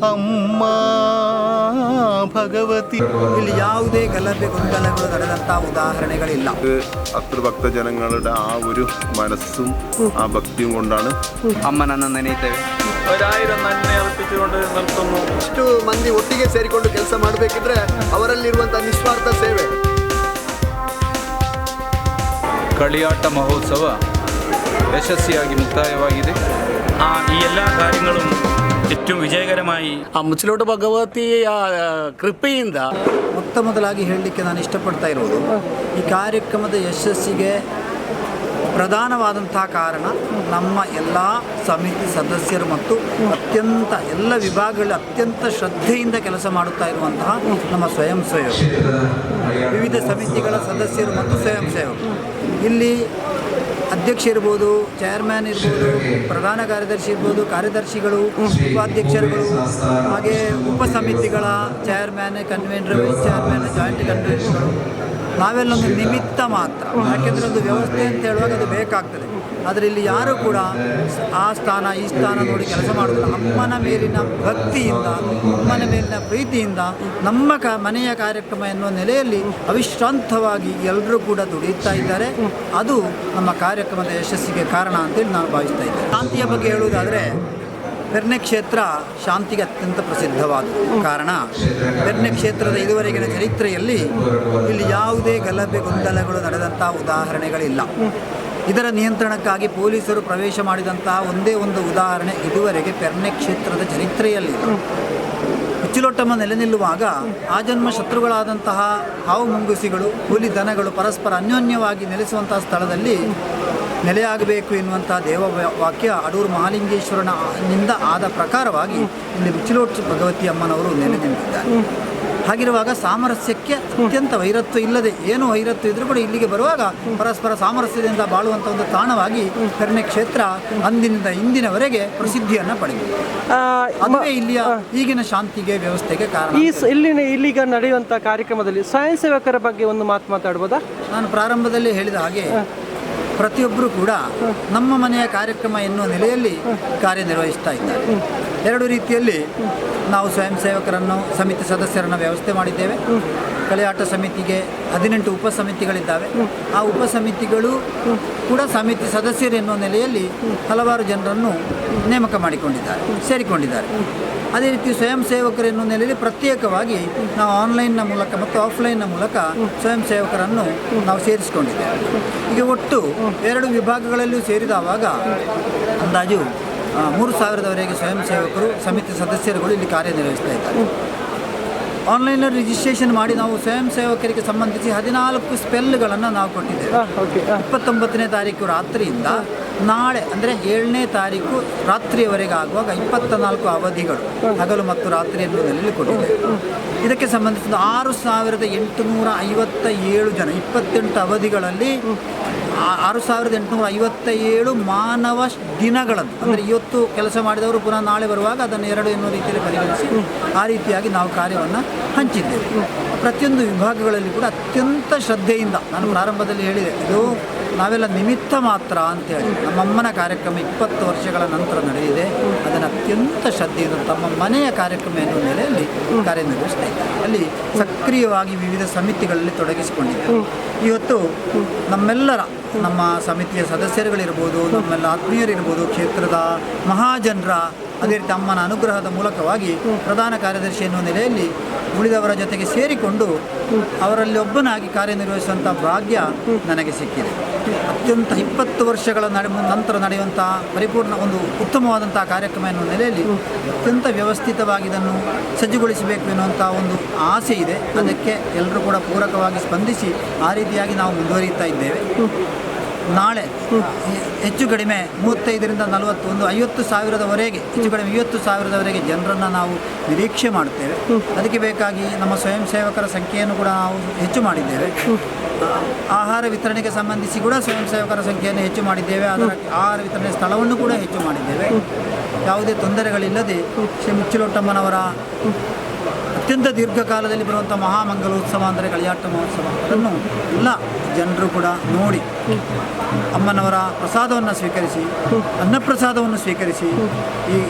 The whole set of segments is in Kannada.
ಅಮ್ಮ ಭಗವತಿ. ಇಲ್ಲಿ ಯಾವುದೇ ಗಲಭೆ ಗೊಂದಲಗಳು ನಡೆದಂಥ ಉದಾಹರಣೆಗಳಿಲ್ಲ. അത്ര ഭക്തജനങ്ങളുടെ ആ ഒരു മനസ്സും ആ ഭക്തിയും കൊണ്ടാണ് ಅಮ್ಮನನ್ನು ನೆನೆಯುತ್ತೇವೆ. 1000 ನನ್ನೆ ಅರ್ಪಿಸಿಕೊಂಡು ನಿಲ್ತುന്നു. ಇಷ್ಟು ಮಂದಿ ಒಟ್ಟಿಗೆ ಸೇರಿಕೊಂಡು ಕೆಲಸ ಮಾಡಬೇಕಿದ್ರೆ ಅವರಲ್ಲಿರುವಂಥ ನಿಸ್ವಾರ್ಥ ಸೇವೆ. കളിയാട്ട ಮಹೋತ್ಸವ ಯಶಸ್ವಿಯಾಗಿ ಮುಕ್ತಾಯವಾಗಿದೆ. ಈ ಎಲ್ಲ ಕಾರ್ಯങ്ങളും ഏറ്റവും ವಿಜಯಕರമായി ಆ ಮುಚ್ಚಲೋಟ ಭಗವತಿಯ ಕೃಪೆಯಿಂದ ಮೊದಲಾಗಿ ಹೇಳಲಿಕ್ಕೆ ನಾನು ಇಷ್ಟಪಡ್ತಾ ಇರೋದು, ಈ ಕಾರ್ಯಕ್ರಮದ ಯಶಸ್ಸಿಗೆ ಪ್ರಧಾನವಾದಂತಹ ಕಾರಣ ನಮ್ಮ ಎಲ್ಲ ಸಮಿತಿ ಸದಸ್ಯರು ಮತ್ತು ಅತ್ಯಂತ ಎಲ್ಲ ವಿಭಾಗಗಳಲ್ಲಿ ಅತ್ಯಂತ ಶ್ರದ್ಧೆಯಿಂದ ಕೆಲಸ ಮಾಡುತ್ತಾ ಇರುವಂತಹ ನಮ್ಮ ಸ್ವಯಂ ಸೇವಕರು, ವಿವಿಧ ಸಮಿತಿಗಳ ಸದಸ್ಯರು ಮತ್ತು ಸ್ವಯಂ ಸೇವಕರು. ಇಲ್ಲಿ ಅಧ್ಯಕ್ಷ ಇರ್ಬೋದು, ಚೇರ್ಮ್ಯಾನ್ ಇರ್ಬೋದು, ಪ್ರಧಾನ ಕಾರ್ಯದರ್ಶಿ ಇರ್ಬೋದು, ಕಾರ್ಯದರ್ಶಿಗಳು, ಉಪಾಧ್ಯಕ್ಷರುಗಳು, ಹಾಗೆ ಉಪಸಮಿತಿಗಳ chairman, convener, vice chairman, joint ಕನ್ವೀನರ್ಗಳು, ನಾವೆಲ್ಲೊಂದು ನಿಮಿತ್ತ ಮಾತ್ರ. ಯಾಕೆಂದರೆ ಒಂದು ವ್ಯವಸ್ಥೆ ಅಂತ ಹೇಳುವಾಗ ಅದು ಬೇಕಾಗ್ತದೆ. ಆದರೆ ಇಲ್ಲಿ ಯಾರೂ ಕೂಡ ಆ ಸ್ಥಾನ ಈ ಸ್ಥಾನ ನೋಡಿ ಕೆಲಸ ಮಾಡೋದಿಲ್ಲ. ಅಮ್ಮನ ಮೇಲಿನ ಭಕ್ತಿಯಿಂದ, ಅಮ್ಮನ ಮೇಲಿನ ಪ್ರೀತಿಯಿಂದ ನಮ್ಮ ಮನೆಯ ಕಾರ್ಯಕ್ರಮ ಎನ್ನುವ ನೆಲೆಯಲ್ಲಿ ಅವಿಶ್ರಾಂತವಾಗಿ ಎಲ್ಲರೂ ಕೂಡ ದುಡಿಯುತ್ತಾ ಇದ್ದಾರೆ. ಅದು ನಮ್ಮ ಕಾರ್ಯಕ್ರಮದ ಯಶಸ್ಸಿಗೆ ಕಾರಣ ಅಂತೇಳಿ ನಾನು ಭಾವಿಸ್ತಾ ಇದ್ದೇನೆ. ಶಾಂತಿಯ ಬಗ್ಗೆ ಹೇಳುವುದಾದರೆ, ಪೆರ್ನೆ ಕ್ಷೇತ್ರ ಶಾಂತಿಗೆ ಅತ್ಯಂತ ಪ್ರಸಿದ್ಧವಾದ ಕಾರಣ ಪೆರ್ನೆ ಕ್ಷೇತ್ರದ ಇದುವರೆಗಿನ ಚರಿತ್ರೆಯಲ್ಲಿ ಇಲ್ಲಿ ಯಾವುದೇ ಗಲಭೆ ಗೊಂದಲಗಳು ನಡೆದಂಥ ಉದಾಹರಣೆಗಳಿಲ್ಲ. ಇದರ ನಿಯಂತ್ರಣಕ್ಕಾಗಿ ಪೊಲೀಸರು ಪ್ರವೇಶ ಮಾಡಿದಂತಹ ಒಂದೇ ಒಂದು ಉದಾಹರಣೆ ಇದುವರೆಗೆ ಪೆರ್ನೆ ಕ್ಷೇತ್ರದ ಚರಿತ್ರೆಯಲ್ಲಿ. ಹುಚ್ಚುಲೊಟ್ಟಮ್ಮ ನೆಲೆ ನಿಲ್ಲುವಾಗ ಆಜನ್ಮ ಶತ್ರುಗಳಾದಂತಹ ಹಾವು ಮುಂಗುಸಿಗಳು, ಹುಲಿ ದನಗಳು ಪರಸ್ಪರ ಅನ್ಯೋನ್ಯವಾಗಿ ನೆಲೆಸುವಂತಹ ಸ್ಥಳದಲ್ಲಿ ನೆಲೆಯಾಗಬೇಕು ಎನ್ನುವಂಥ ದೇವವಾಕ್ಯ ಅಡೂರು ಮಹಾಲಿಂಗೇಶ್ವರನಿಂದ ಆದ ಪ್ರಕಾರವಾಗಿ ಇಲ್ಲಿ ಮುಚ್ಚಲೋಟ ಭಗವತಿ ಅಮ್ಮನವರು ನೆಲೆ ನಿಂತಿದ್ದಾರೆ. ಹಾಗಿರುವಾಗ ಸಾಮರಸ್ಯಕ್ಕೆ ಅತ್ಯಂತ ವೈರತ್ವ ಇಲ್ಲದೆ, ಏನು ವೈರತ್ವ ಇದ್ರೂ ಕೂಡ ಇಲ್ಲಿಗೆ ಬರುವಾಗ ಪರಸ್ಪರ ಸಾಮರಸ್ಯದಿಂದ ಬಾಳುವಂಥ ಒಂದು ತಾಣವಾಗಿ ಪೆರ್ನೆ ಕ್ಷೇತ್ರ ಅಂದಿನಿಂದ ಇಂದಿನವರೆಗೆ ಪ್ರಸಿದ್ಧಿಯನ್ನು ಪಡೆದಿದೆ. ಅದುವೇ ಇಲ್ಲಿಯ ಈಗಿನ ಶಾಂತಿಗೆ, ವ್ಯವಸ್ಥೆಗೆ ಕಾರಣ. ಇಲ್ಲಿಗ ನಡೆಯುವಂಥ ಕಾರ್ಯಕ್ರಮದಲ್ಲಿ ಸ್ವಯಂ ಸೇವಕರ ಬಗ್ಗೆ ಒಂದು ಮಾತು ಮಾತಾಡ್ಬೋದಾ? ನಾನು ಪ್ರಾರಂಭದಲ್ಲಿ ಹೇಳಿದ ಹಾಗೆ ಪ್ರತಿಯೊಬ್ಬರೂ ಕೂಡ ನಮ್ಮ ಮನೆಯ ಕಾರ್ಯಕ್ರಮ ಎನ್ನುವ ನೆಲೆಯಲ್ಲಿ ಕಾರ್ಯನಿರ್ವಹಿಸ್ತಾ ಇದ್ದಾರೆ. ಎರಡು ರೀತಿಯಲ್ಲಿ ನಾವು ಸ್ವಯಂ ಸೇವಕರನ್ನು, ಸಮಿತಿ ಸದಸ್ಯರನ್ನು ವ್ಯವಸ್ಥೆ ಮಾಡಿದ್ದೇವೆ. കളിಯಾಟ ಸಮಿತಿಗೆ 18 ಉಪಸಮಿತಿಗಳಿದ್ದಾವೆ. ಆ ಉಪಸಮಿತಿಗಳು ಕೂಡ ಸಮಿತಿ ಸದಸ್ಯರು ಎನ್ನುವ ನೆಲೆಯಲ್ಲಿ ಹಲವಾರು ಜನರನ್ನು ನೇಮಕ ಮಾಡಿಕೊಂಡಿದ್ದಾರೆ, ಸೇರಿಕೊಂಡಿದ್ದಾರೆ. ಅದೇ ರೀತಿ ಸ್ವಯಂ ಸೇವಕರು ಎನ್ನುವ ನೆಲೆಯಲ್ಲಿ ಪ್ರತ್ಯೇಕವಾಗಿ ನಾವು ಆನ್ಲೈನ್ನ ಮೂಲಕ ಮತ್ತು ಆಫ್ಲೈನ್ನ ಮೂಲಕ ಸ್ವಯಂ ಸೇವಕರನ್ನು ನಾವು ಸೇರಿಸಿಕೊಂಡಿದ್ದೇವೆ. ಈಗ ಒಟ್ಟು 2 ವಿಭಾಗಗಳಲ್ಲಿಯೂ ಸೇರಿದವಾಗ ಅಂದಾಜು 3000ರವರೆಗೆ ಸ್ವಯಂ ಸೇವಕರು, ಸಮಿತಿ ಸದಸ್ಯರುಗಳು ಇಲ್ಲಿ ಕಾರ್ಯನಿರ್ವಹಿಸ್ತಾ ಇದ್ದಾರೆ. ಆನ್ಲೈನಲ್ಲಿ ರಿಜಿಸ್ಟ್ರೇಷನ್ ಮಾಡಿ ನಾವು ಸ್ವಯಂ ಸೇವಕರಿಗೆ ಸಂಬಂಧಿಸಿ 14 ಸ್ಪೆಲ್ಗಳನ್ನು ನಾವು ಕೊಟ್ಟಿದ್ದೇವೆ. 29ನೇ ತಾರೀಕು ರಾತ್ರಿಯಿಂದ ನಾಳೆ ಅಂದರೆ 7ನೇ ತಾರೀಕು ರಾತ್ರಿಯವರೆಗೆ ಆಗುವಾಗ 24 ಅವಧಿಗಳು ಹಗಲು ಮತ್ತು ರಾತ್ರಿ ಎನ್ನುವ ನೆಲೆಯಲ್ಲಿ ಕೊಟ್ಟಿದ್ದೇವೆ. ಇದಕ್ಕೆ ಸಂಬಂಧಿಸಿದ 6857 ಜನ 28 ಅವಧಿಗಳಲ್ಲಿ 6857 ಮಾನವ ದಿನಗಳನ್ನು, ಅಂದರೆ ಇವತ್ತು ಕೆಲಸ ಮಾಡಿದವರು ಪುನಃ ನಾಳೆ ಬರುವಾಗ ಅದನ್ನು 2 ಎನ್ನುವ ರೀತಿಯಲ್ಲಿ ಪರಿಗಣಿಸಿ ಆ ರೀತಿಯಾಗಿ ನಾವು ಕಾರ್ಯವನ್ನು ಹಂಚಿದ್ದೇವೆ. ಪ್ರತಿಯೊಂದು ವಿಭಾಗಗಳಲ್ಲಿ ಕೂಡ ಅತ್ಯಂತ ಶ್ರದ್ಧೆಯಿಂದ, ನಾನು ಪ್ರಾರಂಭದಲ್ಲಿ ಹೇಳಿದೆ, ಇದು ನಾವೆಲ್ಲ ನಿಮಿತ್ತ ಮಾತ್ರ ಅಂತೇಳಿ. ನಮ್ಮಮ್ಮನ ಕಾರ್ಯಕ್ರಮ 20 ವರ್ಷಗಳ ನಂತರ ನಡೆದಿದೆ. ಅದನ್ನು ಅತ್ಯಂತ ಶ್ರದ್ಧೆಯಿಂದ ತಮ್ಮ ಮನೆಯ ಕಾರ್ಯಕ್ರಮ ಎನ್ನುವ ನೆಲೆಯಲ್ಲಿ ಕಾರ್ಯನಿರ್ವಹಿಸ್ತಾ ಇದ್ದಾರೆ. ಅಲ್ಲಿ ಸಕ್ರಿಯವಾಗಿ ವಿವಿಧ ಸಮಿತಿಗಳಲ್ಲಿ ತೊಡಗಿಸಿಕೊಂಡಿದ್ದಾರೆ. ಇವತ್ತು ನಮ್ಮೆಲ್ಲರ, ನಮ್ಮ ಸಮಿತಿಯ ಸದಸ್ಯರುಗಳಿರ್ಬೋದು, ನಮ್ಮೆಲ್ಲ ಆತ್ಮೀಯರಿರ್ಬೋದು, ಕ್ಷೇತ್ರದ ಮಹಾಜನರ, ಅದೇ ರೀತಿ ಅಮ್ಮನ ಅನುಗ್ರಹದ ಮೂಲಕವಾಗಿ ಪ್ರಧಾನ ಕಾರ್ಯದರ್ಶಿ ಎನ್ನುವ ನೆಲೆಯಲ್ಲಿ ಉಳಿದವರ ಜೊತೆಗೆ ಸೇರಿಕೊಂಡು ಅವರಲ್ಲಿ ಒಬ್ಬನಾಗಿ ಕಾರ್ಯನಿರ್ವಹಿಸುವಂಥ ಭಾಗ್ಯ ನನಗೆ ಸಿಕ್ಕಿದೆ. ಅತ್ಯಂತ 20 ವರ್ಷಗಳ ನಂತರ ನಡೆಯುವಂಥ ಪರಿಪೂರ್ಣ ಒಂದು ಉತ್ತಮವಾದಂಥ ಕಾರ್ಯಕ್ರಮ ಎನ್ನುವ ನೆಲೆಯಲ್ಲಿ ಅತ್ಯಂತ ವ್ಯವಸ್ಥಿತವಾಗಿ ಇದನ್ನು ಸಜ್ಜುಗೊಳಿಸಬೇಕು ಎನ್ನುವಂಥ ಒಂದು ಆಸೆ ಇದೆ. ಅದಕ್ಕೆ ಎಲ್ಲರೂ ಕೂಡ ಪೂರಕವಾಗಿ ಸ್ಪಂದಿಸಿ ಆ ರೀತಿಯಾಗಿ ನಾವು ಮುಂದುವರಿಯುತ್ತಾ ಇದ್ದೇವೆ. ನಾಳೆ ಹೆಚ್ಚು ಕಡಿಮೆ 35ರಿಂದ 40, 50,000ದವರೆಗೆ, ಹೆಚ್ಚು ಕಡಿಮೆ 50,000ದವರೆಗೆ ಜನರನ್ನು ನಾವು ನಿರೀಕ್ಷೆ ಮಾಡುತ್ತೇವೆ. ಅದಕ್ಕೆ ಬೇಕಾಗಿ ನಮ್ಮ ಸ್ವಯಂ ಸೇವಕರ ಸಂಖ್ಯೆಯನ್ನು ಕೂಡ ನಾವು ಹೆಚ್ಚು ಮಾಡಿದ್ದೇವೆ. ಆಹಾರ ವಿತರಣೆಗೆ ಸಂಬಂಧಿಸಿ ಕೂಡ ಸ್ವಯಂ ಸೇವಕರ ಸಂಖ್ಯೆಯನ್ನು ಹೆಚ್ಚು ಮಾಡಿದ್ದೇವೆ. ಅದರ ಆಹಾರ ವಿತರಣೆ ಸ್ಥಳವನ್ನು ಕೂಡ ಹೆಚ್ಚು ಮಾಡಿದ್ದೇವೆ. ಯಾವುದೇ ತೊಂದರೆಗಳಿಲ್ಲದೆ ಶ್ರೀ ಮುಚ್ಚಲೋಟಮ್ಮನವರ ಅತ್ಯಂತ ದೀರ್ಘಕಾಲದಲ್ಲಿ ಬರುವಂಥ ಮಹಾಮಂಗಲೋತ್ಸವ ಅಂದರೆ ಕಳಿಯಾಟ ಮಹೋತ್ಸವ. ಅದನ್ನು ಎಲ್ಲ ಜನರು ಕೂಡ ನೋಡಿ ಅಮ್ಮನವರ ಪ್ರಸಾದವನ್ನು ಸ್ವೀಕರಿಸಿ, ಅನ್ನಪ್ರಸಾದವನ್ನು ಸ್ವೀಕರಿಸಿ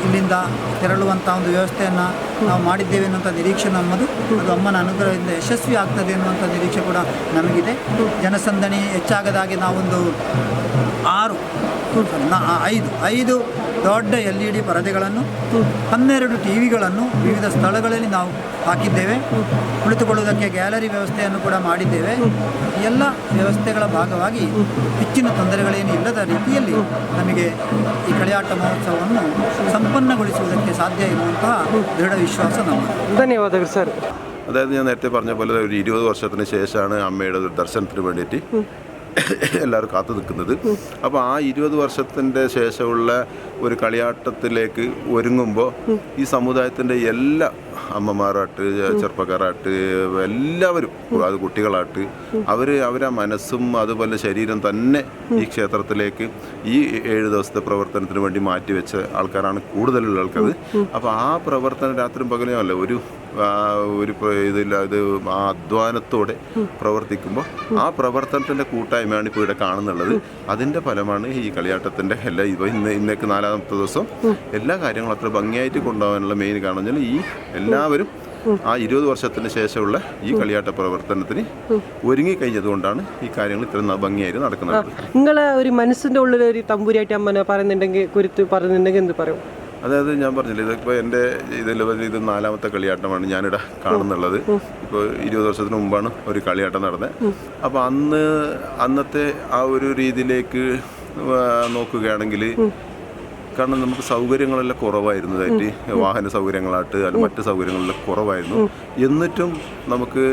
ಇಲ್ಲಿಂದ ತೆರಳುವಂಥ ಒಂದು ವ್ಯವಸ್ಥೆಯನ್ನು ನಾವು ಮಾಡಿದ್ದೇವೆ ಅನ್ನುವಂಥ ನಿರೀಕ್ಷೆ ನಮ್ಮದು. ಅದು ಅಮ್ಮನ ಅನುಗ್ರಹದಿಂದ ಯಶಸ್ವಿ ಆಗ್ತದೆ ಅನ್ನುವಂಥ ನಿರೀಕ್ಷೆ ಕೂಡ ನಮಗಿದೆ. ಜನಸಂದಣಿ ಹೆಚ್ಚಾಗದಾಗೆ ನಾವೊಂದು 5 ದೊಡ್ಡ LED ಪರದೆಗಳನ್ನು, 12 ಟಿವಿಗಳನ್ನು ವಿವಿಧ ಸ್ಥಳಗಳಲ್ಲಿ ನಾವು ಹಾಕಿದ್ದೇವೆ. ಕುಳಿತುಕೊಳ್ಳುವುದಕ್ಕೆ ಗ್ಯಾಲರಿ ವ್ಯವಸ್ಥೆಯನ್ನು ಕೂಡ ಮಾಡಿದ್ದೇವೆ. ಎಲ್ಲ ವ್ಯವಸ್ಥೆಗಳ ಭಾಗವಾಗಿ ಹೆಚ್ಚಿನ ತೊಂದರೆಗಳೇನು ಇಲ್ಲದ ರೀತಿಯಲ್ಲಿ ನಮಗೆ ಈ ಕಳಿಯಾಟ ಮಹೋತ್ಸವವನ್ನು ಸಂಪನ್ನಗೊಳಿಸುವುದಕ್ಕೆ ಸಾಧ್ಯ ಇರುವಂತಹ ದೃಢ ವಿಶ್ವಾಸ ನಮ್ಮದು. ಧನ್ಯವಾದಗಳು ಸರ್. അതായത് ഞാൻ നേരത്തെ പറഞ്ഞ പോലെ ഒരു 20 വർഷത്തിന് ശേഷമാണ് അമ്മയുടെ ഒരു ദർശനത്തിന് വേണ്ടിയിട്ട് എല്ലാവരും കാത്തു നിൽക്കുന്നത്. അപ്പോൾ ആ 20 വർഷത്തിൻ്റെ ശേഷമുള്ള ഒരു കളിയാട്ടത്തിലേക്ക് ഒരുങ്ങുമ്പോൾ ഈ സമുദായത്തിൻ്റെ എല്ലാ അമ്മമാരായിട്ട്, ചെറുപ്പക്കാരായിട്ട്, എല്ലാവരും, അത് കുട്ടികളായിട്ട് അവരെ മനസ്സും അതുപോലെ ശരീരം തന്നെ ഈ ക്ഷേത്രത്തിലേക്ക് ഈ 7 ദിവസത്തെ പ്രവർത്തനത്തിന് വേണ്ടി മാറ്റിവെച്ച ആൾക്കാരാണ് കൂടുതലുള്ള ആൾക്കാർ. അപ്പോൾ ആ പ്രവർത്തനം രാത്രിയും പകലും അല്ല, ഒരു ഇതില്ല, അത് ആ അധ്വാനത്തോടെ പ്രവർത്തിക്കുമ്പോൾ ആ പ്രവർത്തനത്തിൻ്റെ കൂട്ടായ്മയാണ് ഇപ്പോൾ ഇവിടെ കാണുന്നുള്ളത്. അതിൻ്റെ ഫലമാണ് ഈ കളിയാട്ടത്തിൻ്റെ എല്ലാ ഇന്നേക്ക് 4ാമത്തെ ദിവസം എല്ലാ കാര്യങ്ങളും അത്ര ഭംഗിയായിട്ട് കൊണ്ടുപോകാനുള്ള മെയിൻ കാരണം ഈ എല്ലാവരും ആ 20 വർഷത്തിന് ശേഷമുള്ള ഈ കളിയാട്ട പ്രവർത്തനത്തിന് ഒരുങ്ങിക്കഴിഞ്ഞതുകൊണ്ടാണ് ഈ കാര്യങ്ങൾ ഇത്ര ഭംഗിയായിട്ട് നടക്കുന്നത്. നിങ്ങളെ ഒരു മനസ്സിൻ്റെ ഉള്ളിൽ ഒരു തമ്പുരായിട്ട് അമ്മനെ പറയുന്നുണ്ടെങ്കിൽ, കുരുത്ത് പറയുന്നുണ്ടെങ്കിൽ എന്ത് പറയും? അതായത് ഞാൻ പറഞ്ഞില്ല, ഇതിപ്പോൾ എൻ്റെ ഇത് 4ാമത്തെ കളിയാട്ടമാണ് ഞാനിവിടെ കാണുന്നുള്ളത്. ഇപ്പോൾ 20 വർഷത്തിന് മുമ്പാണ് ഒരു കളിയാട്ടം നടന്നത്. അപ്പോൾ അന്നത്തെ ആ ഒരു രീതിയിലേക്ക് നോക്കുകയാണെങ്കിൽ, കാരണം നമുക്ക് സൗകര്യങ്ങളെല്ലാം കുറവായിരുന്നതായിട്ട്, വാഹന സൗകര്യങ്ങളായിട്ട് അല്ല മറ്റ് സൗകര്യങ്ങളെല്ലാം കുറവായിരുന്നു. എന്നിട്ടും നമുക്ക്